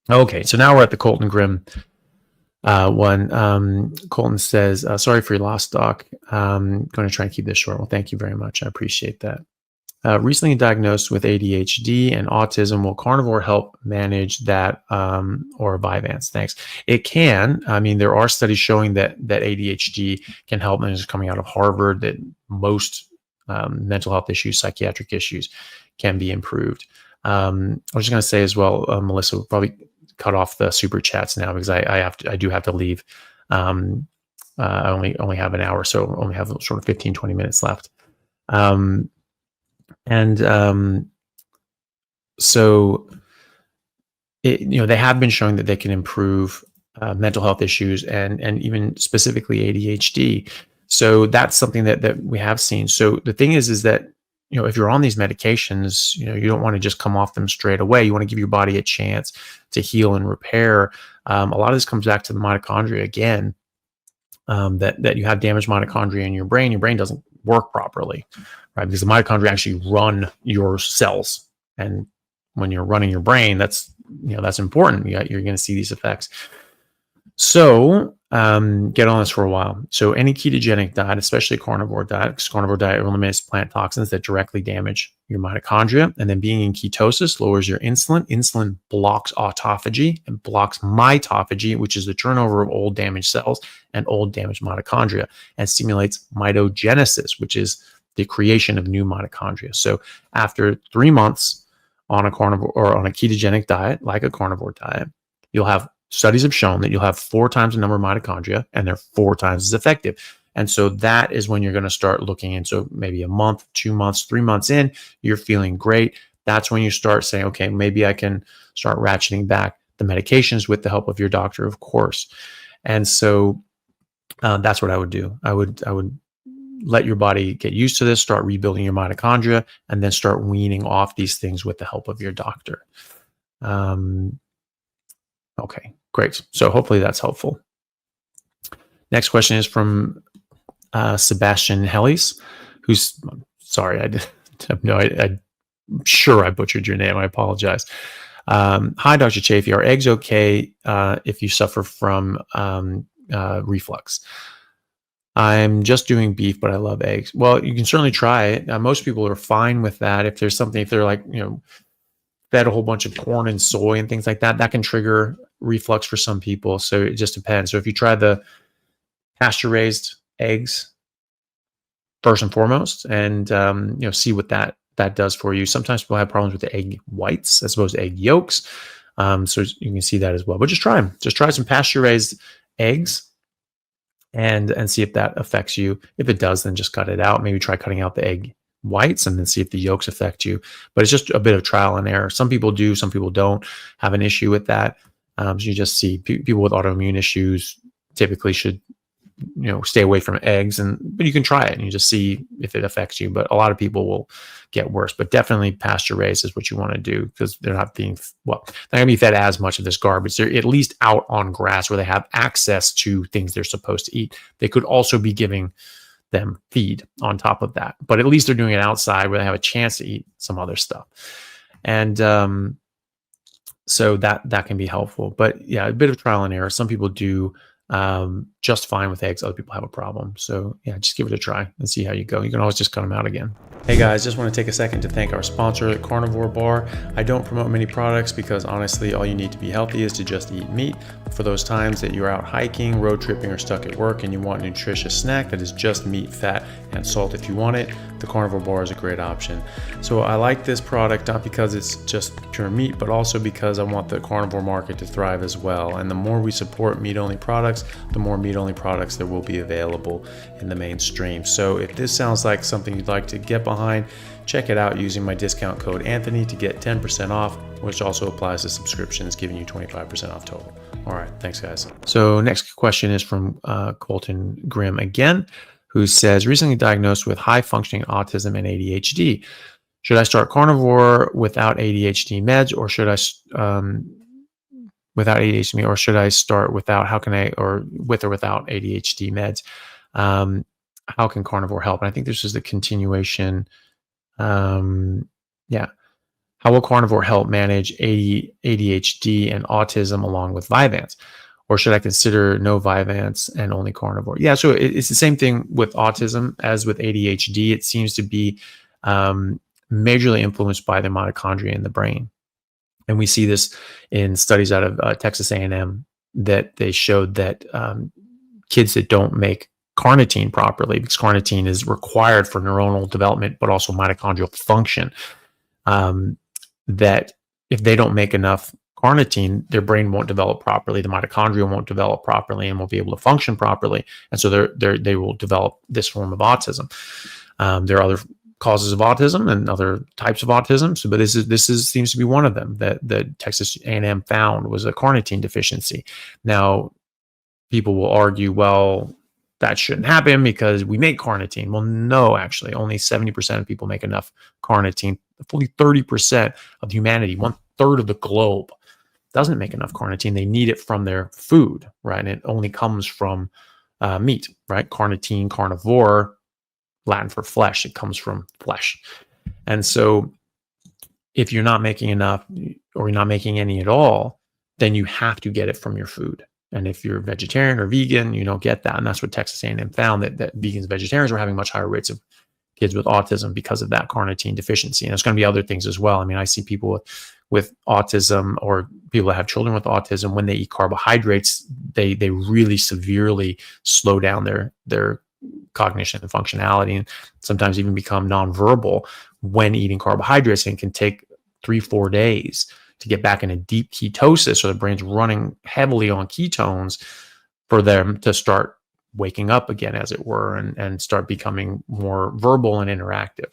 Okay, so now we're at the Colton Grimm one. Colton says, sorry for your loss, Doc. I'm going to try and keep this short. Well, thank you very much. I appreciate that. Recently diagnosed with ADHD and autism. Will carnivore help manage that or Vyvanse? Thanks. It can. I mean, there are studies showing that ADHD can help. And it's coming out of Harvard that most mental health issues, psychiatric issues can be improved. I was just going to say as well, Melissa, we'll probably cut off the super chats now because I do have to leave. I only have an hour, so I only have sort of 15, 20 minutes left. So they have been showing that they can improve mental health issues and even specifically ADHD. So that's something that we have seen. So the thing is that, if you're on these medications, you don't want to just come off them straight away. You want to give your body a chance to heal and repair. A lot of this comes back to the mitochondria again, that you have damaged mitochondria in your brain. Your brain doesn't work properly, right? Because the mitochondria actually run your cells. And when you're running your brain, that's important. You're going to see these effects. So get on this for a while. So any ketogenic diet, especially a carnivore diet, because carnivore diet eliminates plant toxins that directly damage your mitochondria. And then being in ketosis lowers your insulin. Insulin blocks autophagy and blocks mitophagy, which is the turnover of old damaged cells and old damaged mitochondria, and stimulates mitogenesis, which is the creation of new mitochondria. So after 3 months on a carnivore or on a ketogenic diet, like a carnivore diet, studies have shown that you'll have 4 times the number of mitochondria, and they're 4 times as effective. And so that is when you're going to start looking into maybe a month, 2 months, 3 months in, you're feeling great. That's when you start saying, okay, maybe I can start ratcheting back the medications with the help of your doctor, of course. And so that's what I would do. I would let your body get used to this, start rebuilding your mitochondria, and then start weaning off these things with the help of your doctor. Okay, great. So hopefully that's helpful. Next question is from Sebastian Hellis, who's, sorry, I have no idea. I'm sure I butchered your name. I apologize. Hi, Dr. Chaffee. Are eggs okay if you suffer from reflux? I'm just doing beef, but I love eggs. Well, you can certainly try it. Most people are fine with that. If they're like, fed a whole bunch of corn and soy and things like that, that can trigger reflux for some people. So it just depends. So if you try the pasture raised eggs first and foremost, and see what that does for you. Sometimes people have problems with the egg whites as opposed to egg yolks. So you can see that as well. But just try them. Just try some pasture raised eggs and see if that affects you. If it does, then just cut it out. Maybe try cutting out the egg whites and then see if the yolks affect you. But it's just a bit of trial and error. Some people do, some people don't have an issue with that. So you just see people with autoimmune issues typically should, stay away from eggs, but you can try it and you just see if it affects you. But a lot of people will get worse. But definitely pasture raised is what you want to do, because they're not being, they're not going to be fed as much of this garbage. They're at least out on grass where they have access to things they're supposed to eat. They could also be giving them feed on top of that, but at least they're doing it outside where they have a chance to eat some other stuff. And so that can be helpful. But yeah, a bit of trial and error. Some people do just fine with eggs. Other people have a problem. So yeah, just give it a try and see how you go. You can always just cut them out again. Hey guys, just want to take a second to thank our sponsor, Carnivore Bar. I don't promote many products because honestly, all you need to be healthy is to just eat meat. For those times that you're out hiking, road tripping, or stuck at work and you want a nutritious snack that is just meat, fat, and salt if you want it, the carnivore bar is a great option. So I like this product not because it's just pure meat, but also because I want the carnivore market to thrive as well. And the more we support meat-only products, the more meat-only products there will be available in the mainstream. So if this sounds like something you'd like to get behind, check it out using my discount code Anthony to get 10% off, which also applies to subscriptions, giving you 25% off total. All right, thanks guys. So next question is from Colton Grimm again, who says, recently diagnosed with high functioning autism and ADHD. Should I start carnivore without ADHD meds, or should I without ADHD, or should I start without, how can I, or with or without ADHD meds? How can carnivore help? And I think this is the continuation. Yeah. How will carnivore help manage ADHD and autism along with Vyvanse? Or should I consider no Vyvanse and only carnivore? Yeah, so it's the same thing with autism as with ADHD. It seems to be majorly influenced by the mitochondria in the brain. And we see this in studies out of Texas A&M that they showed that kids that don't make carnitine properly, because carnitine is required for neuronal development, but also mitochondrial function, that if they don't make enough carnitine, their brain won't develop properly, the mitochondria won't develop properly, and won't be able to function properly, and so they will develop this form of autism. There are other causes of autism and other types of autism, but this seems to be one of them that Texas A&M found was a carnitine deficiency. Now, people will argue, well, that shouldn't happen because we make carnitine. Well, no, actually, only 70% of people make enough carnitine. Fully 30% of humanity, 1/3 of the globe, doesn't make enough carnitine. They need it from their food, right? And it only comes from meat, right? Carnitine, carnivore, Latin for flesh. It comes from flesh. And so if you're not making enough, or you're not making any at all, then you have to get it from your food. And if you're vegetarian or vegan, you don't get that. And that's what Texas A&M found, that vegans and vegetarians were having much higher rates of kids with autism because of that carnitine deficiency. And there's going to be other things as well. I mean, I see people with autism, or people that have children with autism, when they eat carbohydrates, they really severely slow down their cognition and functionality, and sometimes even become nonverbal when eating carbohydrates, and can take 3-4 days to get back in a deep ketosis, so the brain's running heavily on ketones, for them to start waking up again, as it were, and start becoming more verbal and interactive.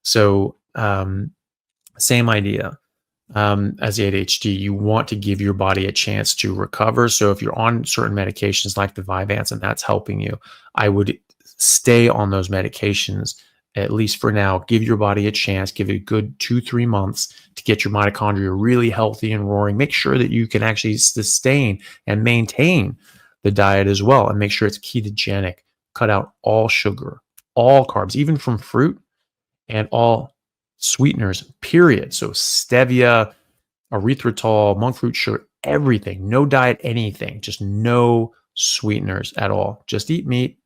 So same idea as the ADHD. You want to give your body a chance to recover. So if you're on certain medications like the Vyvanse and that's helping you, I would stay on those medications, at least for now. Give your body a chance, give it a good 2-3 months to get your mitochondria really healthy and roaring. Make sure that you can actually sustain and maintain the diet as well, and make sure it's ketogenic. Cut out all sugar, all carbs, even from fruit, and all sweeteners, period. So stevia, erythritol, monk fruit sugar, everything. No diet anything, just no sweeteners at all. Just eat meat,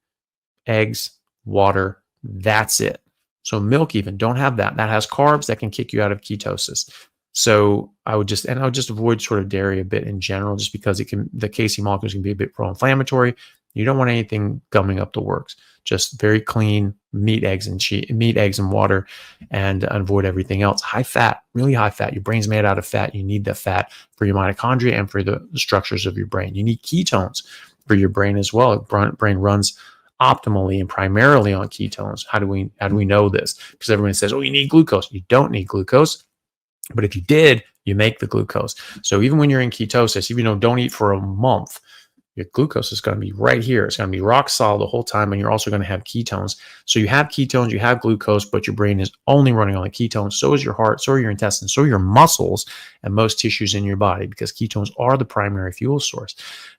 eggs, water. That's it. So milk, even, don't have that. That has carbs that can kick you out of ketosis. So I would just avoid sort of dairy a bit in general, just because the casein molecules can be a bit pro-inflammatory. You don't want anything gumming up the works. Just very clean meat, eggs, and water, and avoid everything else. High fat, really high fat. Your brain's made out of fat. You need the fat for your mitochondria and for the structures of your brain. You need ketones for your brain as well. Brain runs optimally and primarily on ketones. How do we know this? Because everyone says, oh, you need glucose. You don't need glucose. But if you did, you make the glucose. So even when you're in ketosis, even though don't eat for a month, your glucose is going to be right here. It's going to be rock solid the whole time, and you're also going to have ketones. So you have ketones, you have glucose, but your brain is only running on the ketones. So is your heart, so are your intestines, so are your muscles, and most tissues in your body, because ketones are the primary fuel source.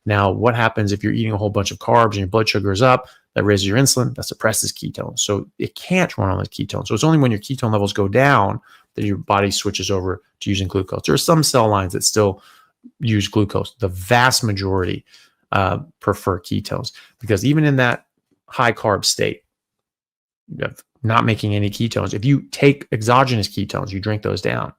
Now, what happens if you're eating a whole bunch of carbs and your blood sugar is up? That raises your insulin, that suppresses ketones. So it can't run on the ketones. So it's only when your ketone levels go down that your body switches over to using glucose. There are some cell lines that still use glucose. The vast majority prefer ketones, because even in that high carb state, of not making any ketones, if you take exogenous ketones, you drink those down,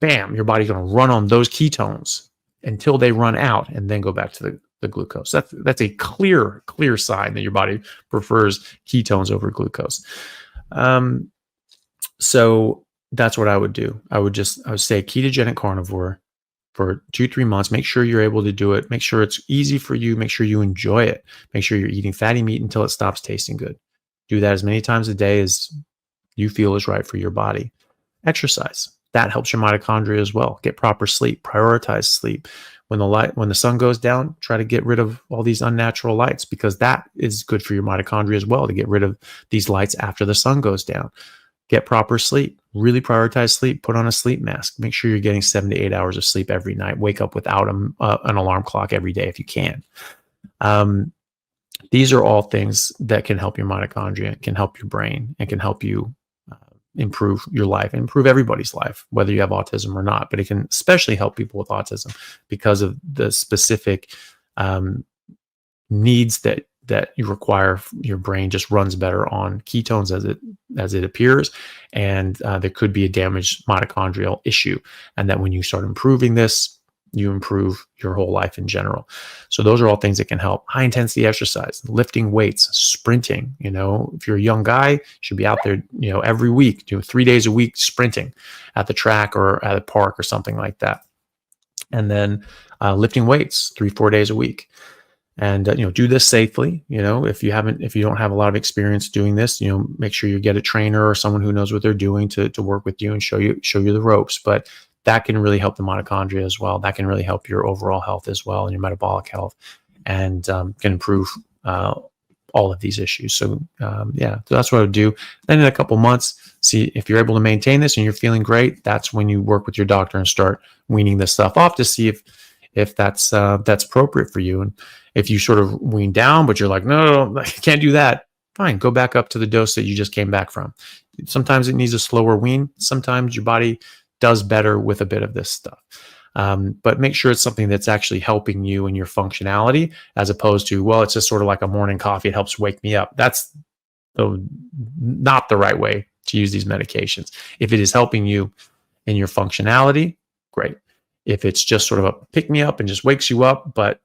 bam, your body's going to run on those ketones until they run out, and then go back to the glucose. That's a clear sign that your body prefers ketones over glucose. So that's what I would do. I would say ketogenic carnivore for 2-3 months. Make sure you're able to do it. Make sure it's easy for you. Make sure you enjoy it. Make sure you're eating fatty meat until it stops tasting good. Do that as many times a day as you feel is right for your body. Exercise. That helps your mitochondria as well. Get proper sleep. Prioritize sleep. When the sun goes down, try to get rid of all these unnatural lights, because that is good for your mitochondria as well, to get rid of these lights after the sun goes down. Get proper sleep. Really prioritize sleep. Put on a sleep mask. Make sure you're getting 7 to 8 hours of sleep every night. Wake up without an alarm clock every day if you can. These are all things that can help your mitochondria, can help your brain, and can help you improve your life and improve everybody's life, whether you have autism or not. But it can especially help people with autism because of the specific needs that you require. Your brain just runs better on ketones as it appears, and there could be a damaged mitochondrial issue. And that when you start improving this, you improve your whole life in general. So those are all things that can help. High intensity exercise, lifting weights, sprinting. If you're a young guy, you should be out there, every week, 3 days a week sprinting at the track or at a park or something like that. And then lifting weights 3-4 days a week. And do this safely. If you don't have a lot of experience doing this, make sure you get a trainer or someone who knows what they're doing to work with you and show you the ropes. But that can really help the mitochondria as well. That can really help your overall health as well, and your metabolic health, and can improve all of these issues. So so that's what I would do. Then in a couple months, see if you're able to maintain this and you're feeling great. That's when you work with your doctor and start weaning this stuff off to see if that's appropriate for you. And if you sort of wean down, but you're like, no, I can't do that, fine, go back up to the dose that you just came back from. Sometimes it needs a slower wean. Sometimes your body does better with a bit of this stuff. But make sure it's something that's actually helping you in your functionality, as opposed to, well, it's just sort of like a morning coffee. It helps wake me up. That's not the right way to use these medications. If it is helping you in your functionality, great. If it's just sort of a pick me up and just wakes you up, but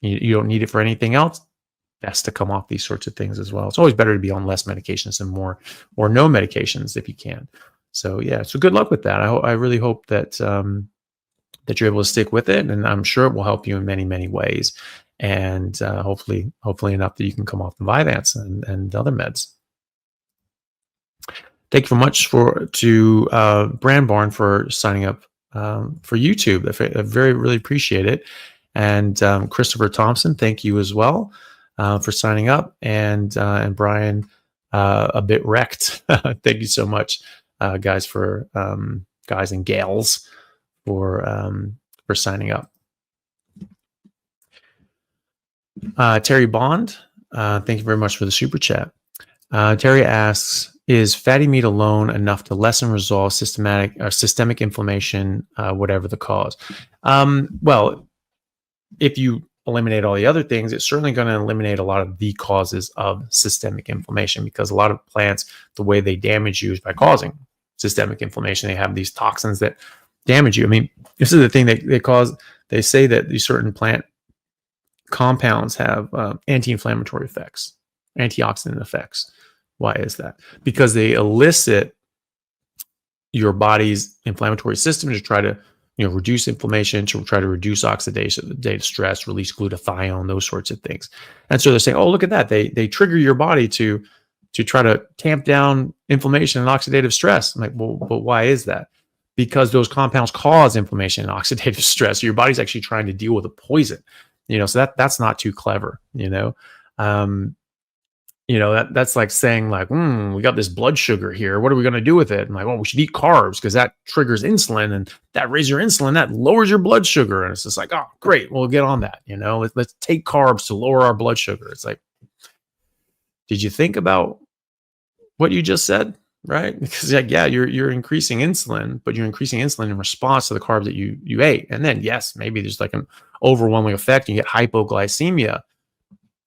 you don't need it for anything else, best to come off these sorts of things as well. It's always better to be on less medications than more, or no medications if you can. So so good luck with that. I really hope that that you're able to stick with it, and I'm sure it will help you in many, many ways. And hopefully enough that you can come off the Vyvanse and other meds. Thank you very much to Brand Barn for signing up for YouTube. I really appreciate it. And Christopher Thompson, thank you as well for signing up. And Brian, a bit wrecked. Thank you so much, guys and gals for signing up. Terry Bond, thank you very much for the super chat. Terry asks, is fatty meat alone enough to lessen, resolve systemic inflammation, whatever the cause? Well, if you eliminate all the other things, it's certainly going to eliminate a lot of the causes of systemic inflammation, because a lot of plants, the way they damage you is by causing systemic inflammation. They have these toxins that damage you. I mean, this is the thing they say that these certain plant compounds have anti-inflammatory effects, antioxidant effects. Why is that? Because they elicit your body's inflammatory system to try to reduce inflammation, to try to reduce oxidation, data stress, release glutathione, those sorts of things. And so they're saying, oh, look at that. They trigger your body to try to tamp down inflammation and oxidative stress. I'm like, well, but why is that? Because those compounds cause inflammation and oxidative stress. So your body's actually trying to deal with a poison, so that's not too clever, that's like saying like, we got this blood sugar here. What are we going to do with it? And like, well, we should eat carbs because that triggers insulin, and that raises your insulin, that lowers your blood sugar. And it's just like, oh, great. We'll get on that. Let's take carbs to lower our blood sugar. It's like, did you think about what you just said? Right? Because you're increasing insulin, but you're increasing insulin in response to the carbs that you ate. And then yes, maybe there's like an overwhelming effect and you get hypoglycemia.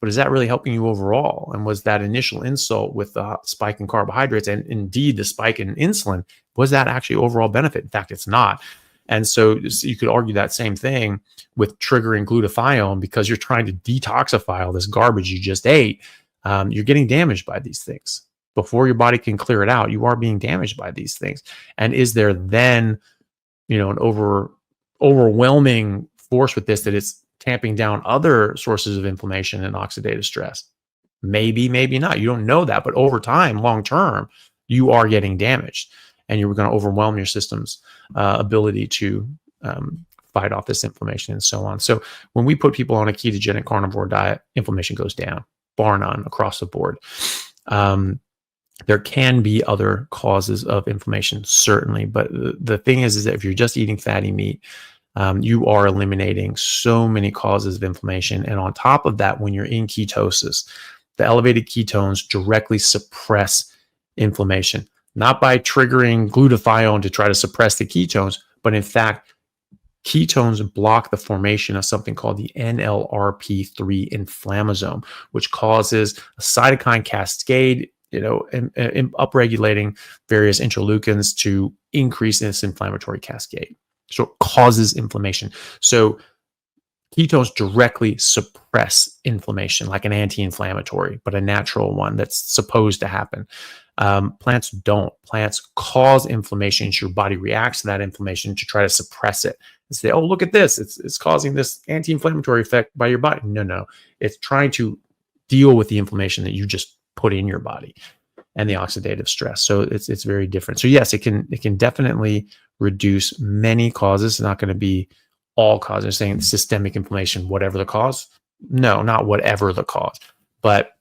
But is that really helping you overall? And was that initial insult with the spike in carbohydrates and indeed the spike in insulin, was that actually overall benefit? In fact, it's not. And so you could argue that same thing with triggering glutathione, because you're trying to detoxify all this garbage you just ate. You're getting damaged by these things. Before your body can clear it out, you are being damaged by these things. And is there then, an overwhelming force with this, that it's tamping down other sources of inflammation and oxidative stress? Maybe, maybe not. You don't know that. But over time, long term, you are getting damaged, and you're going to overwhelm your system's ability to fight off this inflammation and so on. So when we put people on a ketogenic carnivore diet, inflammation goes down, bar none, across the board. There can be other causes of inflammation, certainly. But the thing is that if you're just eating fatty meat, you are eliminating so many causes of inflammation. And on top of that, when you're in ketosis, the elevated ketones directly suppress inflammation, not by triggering glutathione to try to suppress the ketones, but in fact, ketones block the formation of something called the NLRP3 inflammasome, which causes a cytokine cascade, upregulating various interleukins to increase this inflammatory cascade. So it causes inflammation. So ketones directly suppress inflammation, like an anti-inflammatory, but a natural one that's supposed to happen. Plants don't. Plants cause inflammation, and your body reacts to that inflammation to try to suppress it and say, oh, look at this. It's causing this anti-inflammatory effect by your body. No. It's trying to deal with the inflammation that you just put in your body and the oxidative stress. So it's very different. So yes, it can definitely reduce many causes. It's not going to be all causes. They're saying systemic inflammation, whatever the cause. No, not whatever the cause, but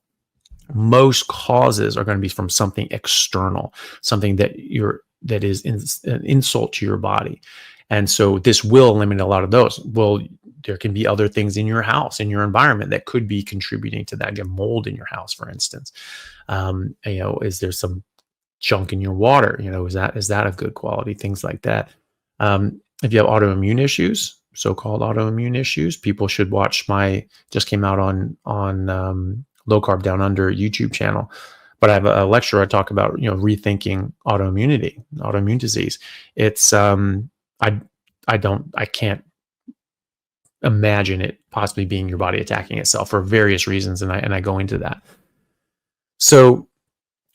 most causes are going to be from something external, something that is an insult to your body. And so this will eliminate a lot of those. Well, there can be other things in your house, in your environment, that could be contributing to that. You have mold in your house, for instance. Is there some junk in your water? Is that of good quality? Things like that. If you have autoimmune issues, so-called autoimmune issues, people should watch just came out on Low Carb Down Under YouTube channel. But I have a lecture I talk about, rethinking autoimmune disease. It's I can't imagine it possibly being your body attacking itself for various reasons, and I go into that. So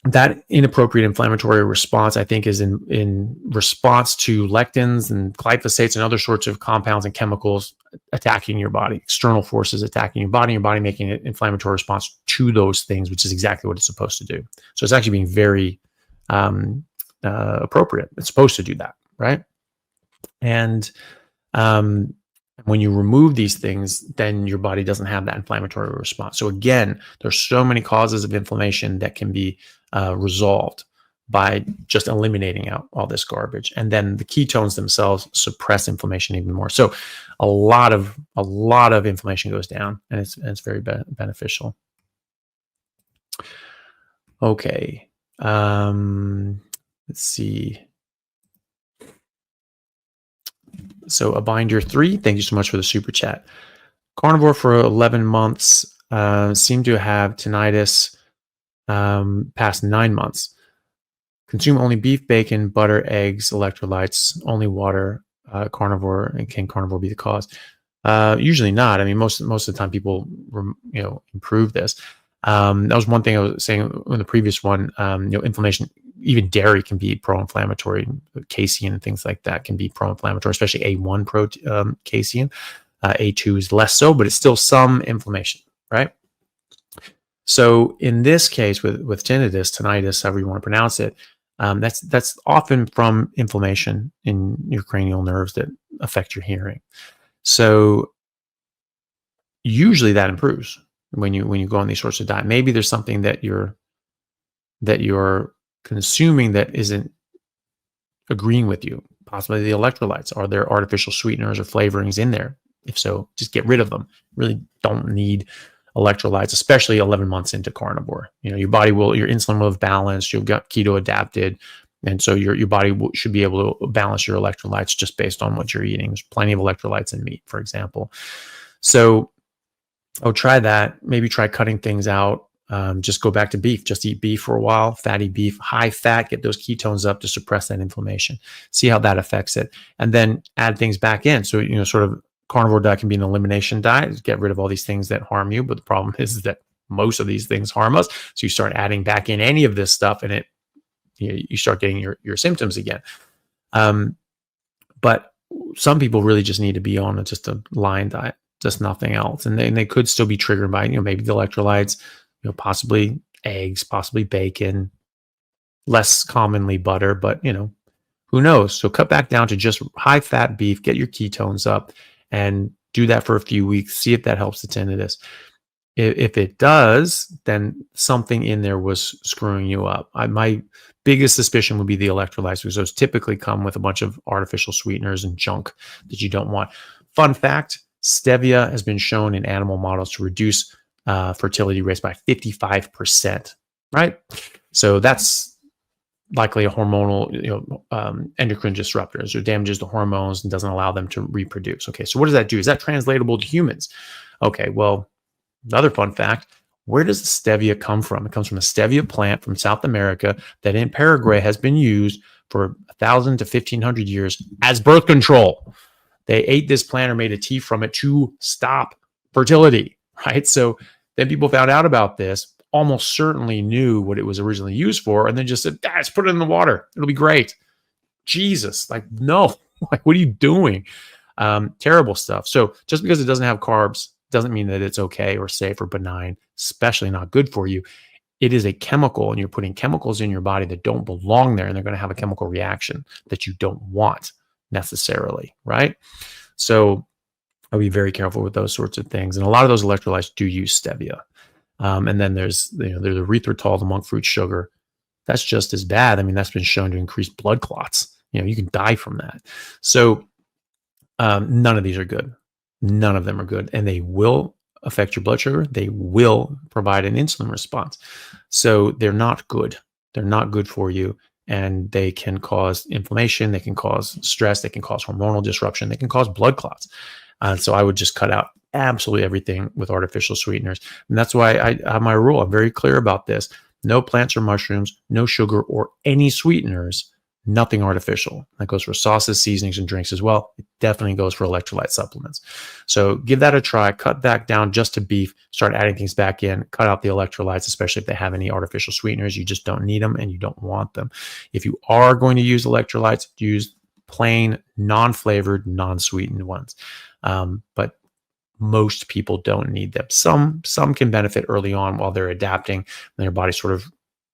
that inappropriate inflammatory response, I think, is in response to lectins and glyphosates and other sorts of compounds and chemicals attacking your body, external forces attacking your body making an inflammatory response to those things, which is exactly what it's supposed to do. So it's actually being very appropriate. It's supposed to do that, right? And when you remove these things, then your body doesn't have that inflammatory response. So again, there's so many causes of inflammation that can be resolved by just eliminating out all this garbage. And then the ketones themselves suppress inflammation even more. So a lot of inflammation goes down, and it's very beneficial. Okay. Let's see. So a binder 3, thank you so much for the super chat. Carnivore for 11 months, seemed to have tinnitus past 9 months. Consume only beef, bacon, butter, eggs, electrolytes, only water. Carnivore, and can carnivore be the cause? Usually not. I mean, most of the time people improve this. That was one thing I was saying in the previous one. Inflammation, even dairy can be pro-inflammatory. Casein and things like that can be pro-inflammatory, especially A1 casein. A2 is less so, but it's still some inflammation, right? So in this case, with tinnitus, however you want to pronounce it, that's often from inflammation in your cranial nerves that affect your hearing. So usually that improves when you go on these sorts of diet. Maybe there's something that you're consuming that isn't agreeing with you. Possibly the electrolytes. Are there artificial sweeteners or flavorings in there? If so, just get rid of them. Really don't need electrolytes, especially 11 months into carnivore. Your insulin will have balanced. You'll get keto adapted, and so your body should be able to balance your electrolytes just based on what you're eating. There's plenty of electrolytes in meat, for example. So try that. Maybe try cutting things out just go back to beef. Just eat beef for a while, fatty beef, high fat, get those ketones up to suppress that inflammation. See how that affects it. And then add things back in. So, sort of carnivore diet can be an elimination diet, get rid of all these things that harm you. But the problem is that most of these things harm us. So you start adding back in any of this stuff and you start getting your symptoms again. But some people really just need to be on just a line diet, just nothing else. And they could still be triggered by, maybe the electrolytes, possibly eggs, possibly bacon, less commonly butter, but who knows? So cut back down to just high fat beef, get your ketones up and do that for a few weeks. See if that helps the tinnitus. If it does, then something in there was screwing you up. My biggest suspicion would be the electrolytes, because those typically come with a bunch of artificial sweeteners and junk that you don't want. Fun fact, stevia has been shown in animal models to reduce fertility rates by 55%, right? So that's likely a hormonal, endocrine disruptor. So it damages the hormones and doesn't allow them to reproduce. Okay, so what does that do? Is that translatable to humans? Okay, well, another fun fact, where does the stevia come from? It comes from a stevia plant from South America that in Paraguay has been used for 1,000 to 1,500 years as birth control. They ate this plant or made a tea from it to stop fertility, right? So then people found out about this, almost certainly knew what it was originally used for, and then just said, let's put it in the water. It'll be great. Jesus, no, what are you doing? Terrible stuff. So just because it doesn't have carbs doesn't mean that it's okay or safe or benign, especially not good for you. It is a chemical, and you're putting chemicals in your body that don't belong there, and they're going to have a chemical reaction that you don't want necessarily, right? So I'll be very careful with those sorts of things. And a lot of those electrolytes do use stevia. And then there's erythritol, the monk fruit sugar. That's just as bad. I mean, that's been shown to increase blood clots. You can die from that. So none of these are good. None of them are good. And they will affect your blood sugar. They will provide an insulin response. So they're not good. They're not good for you. And they can cause inflammation. They can cause stress. They can cause hormonal disruption. They can cause blood clots. So I would just cut out absolutely everything with artificial sweeteners. And that's why I have my rule. I'm very clear about this. No plants or mushrooms, no sugar or any sweeteners, nothing artificial. That goes for sauces, seasonings, and drinks as well. It definitely goes for electrolyte supplements. So give that a try. Cut back down just to beef. Start adding things back in. Cut out the electrolytes, especially if they have any artificial sweeteners. You just don't need them and you don't want them. If you are going to use electrolytes, use plain, non-flavored, non-sweetened ones. But most people don't need them. Some can benefit early on while they're adapting and their body sort of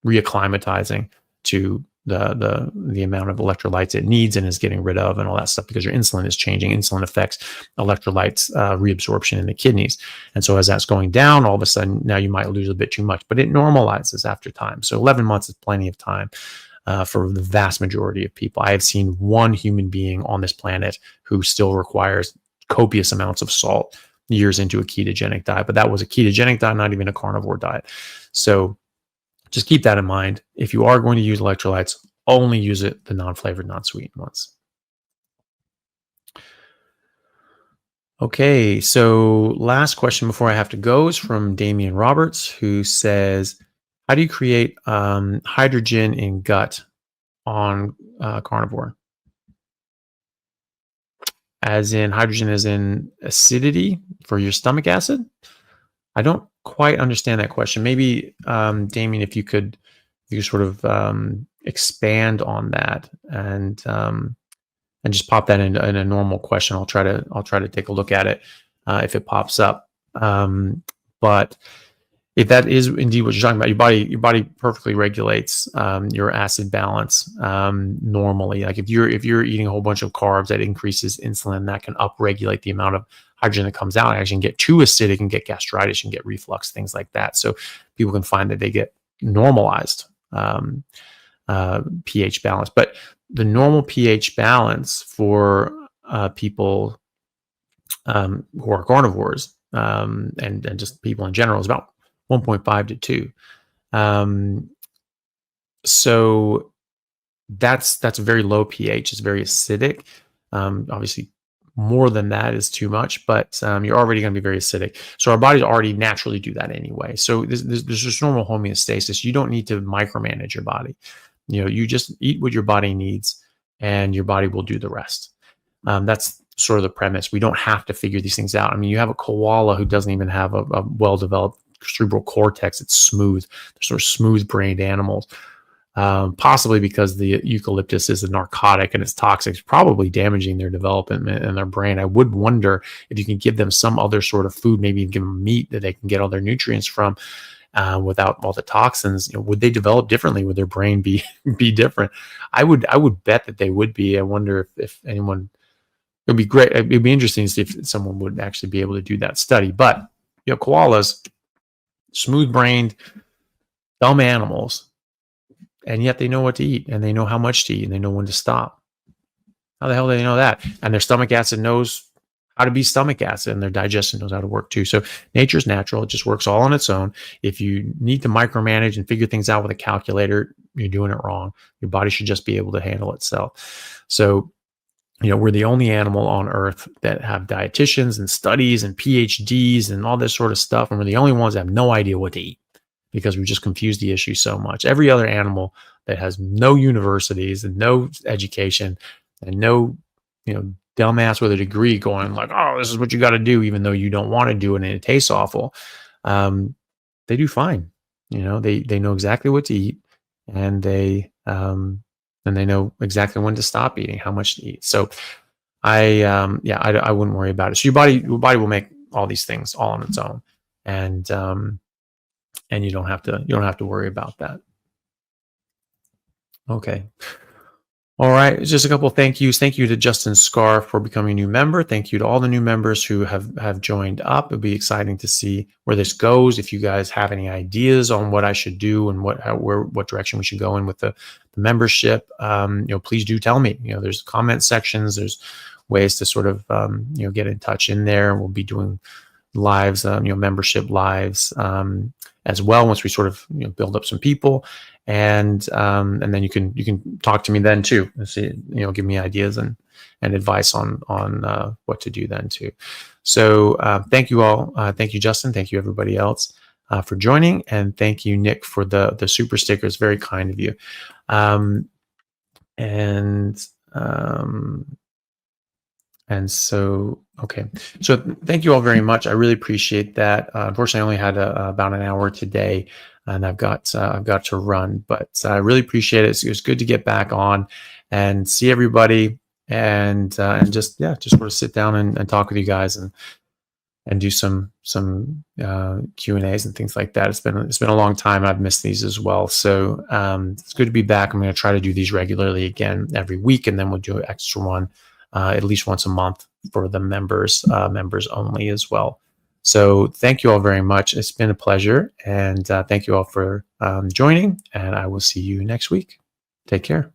reacclimatizing to the amount of electrolytes it needs and is getting rid of and all that stuff, because your insulin is changing. Insulin affects electrolytes reabsorption in the kidneys. And so as that's going down, all of a sudden now you might lose a bit too much, but it normalizes after time. So 11 months is plenty of time for the vast majority of people. I have seen one human being on this planet who still requires copious amounts of salt years into a ketogenic diet, but that was a ketogenic diet, not even a carnivore diet. So just keep that in mind. If you are going to use electrolytes, only use the non-flavored, non-sweetened ones. Okay, so last question before I have to go is from Damian Roberts, who says, how do you create hydrogen in gut on carnivore? As in hydrogen as in acidity for your stomach acid? I don't quite understand that question. Maybe, Damien, if you could sort of expand on that and just pop that in a normal question. I'll try to take a look at it if it pops up. But if that is indeed what you're talking about, your body perfectly regulates your acid balance normally. Like if you're eating a whole bunch of carbs, that increases insulin, that can upregulate the amount of hydrogen that comes out. Actually, can get too acidic and get gastritis and get reflux, things like that. So people can find that they get normalized pH balance, but the normal pH balance for people who are carnivores and just people in general is about 1.5 to 2. So that's a very low pH. It's very acidic. Obviously, more than that is too much, but you're already going to be very acidic. So our bodies already naturally do that anyway. So there's just normal homeostasis. You don't need to micromanage your body. You just eat what your body needs, and your body will do the rest. That's sort of the premise. We don't have to figure these things out. I mean, you have a koala who doesn't even have a well-developed cerebral cortex. It's smooth. They're sort of smooth-brained animals. Possibly because the eucalyptus is a narcotic and it's toxic. It's probably damaging their development and their brain. I would wonder if you can give them some other sort of food, maybe give them meat that they can get all their nutrients from without all the toxins. Would they develop differently? Would their brain be different? I would bet that they would be. I wonder if anyone. It would be great. It'd be interesting to see if someone would actually be able to do that study. But koalas, smooth-brained, dumb animals. And yet they know what to eat, and they know how much to eat, and they know when to stop. How the hell do they know that? And their stomach acid knows how to be stomach acid, and their digestion knows how to work too. So nature's natural. It just works all on its own. If you need to micromanage and figure things out with a calculator, you're doing it wrong. Your body should just be able to handle itself. So, we're the only animal on earth that have dietitians and studies and PhDs and all this sort of stuff. And we're the only ones that have no idea what to eat, because we just confuse the issue so much. Every other animal that has no universities and no education and no, dumbass with a degree going like, oh, this is what you got to do, even though you don't want to do it and it tastes awful. They do fine. They know exactly what to eat, and they know exactly when to stop eating, how much to eat. So I wouldn't worry about it. So your body will make all these things all on its own. And you don't have to worry about that. Okay. All right. Just a couple of thank yous. Thank you to Justin Scar for becoming a new member. Thank you to all the new members who have joined up. It'll be exciting to see where this goes. If you guys have any ideas on what I should do and what direction we should go in with the membership, please do tell me. There's comment sections. There's ways to sort of get in touch in there. We'll be doing lives, membership lives as well once we sort of build up some people, and then you can talk to me then too, and see, give me ideas and advice on what to do then too. So thank you all. Thank you, Justin. Thank you everybody else for joining, and thank you, Nick, for the super stickers. Very kind of you. And so, okay. So thank you all very much. I really appreciate that. Unfortunately, I only had about an hour today, and I've got to run, but I really appreciate it. It was good to get back on and see everybody, and just sort of sit down and talk with you guys and do some Q&As and things like that. It's been a long time. I've missed these as well. So it's good to be back. I'm going to try to do these regularly again every week, and then we'll do an extra one at least once a month for the members only as well. So thank you all very much. It's been a pleasure, and thank you all for joining, and I will see you next week. Take care.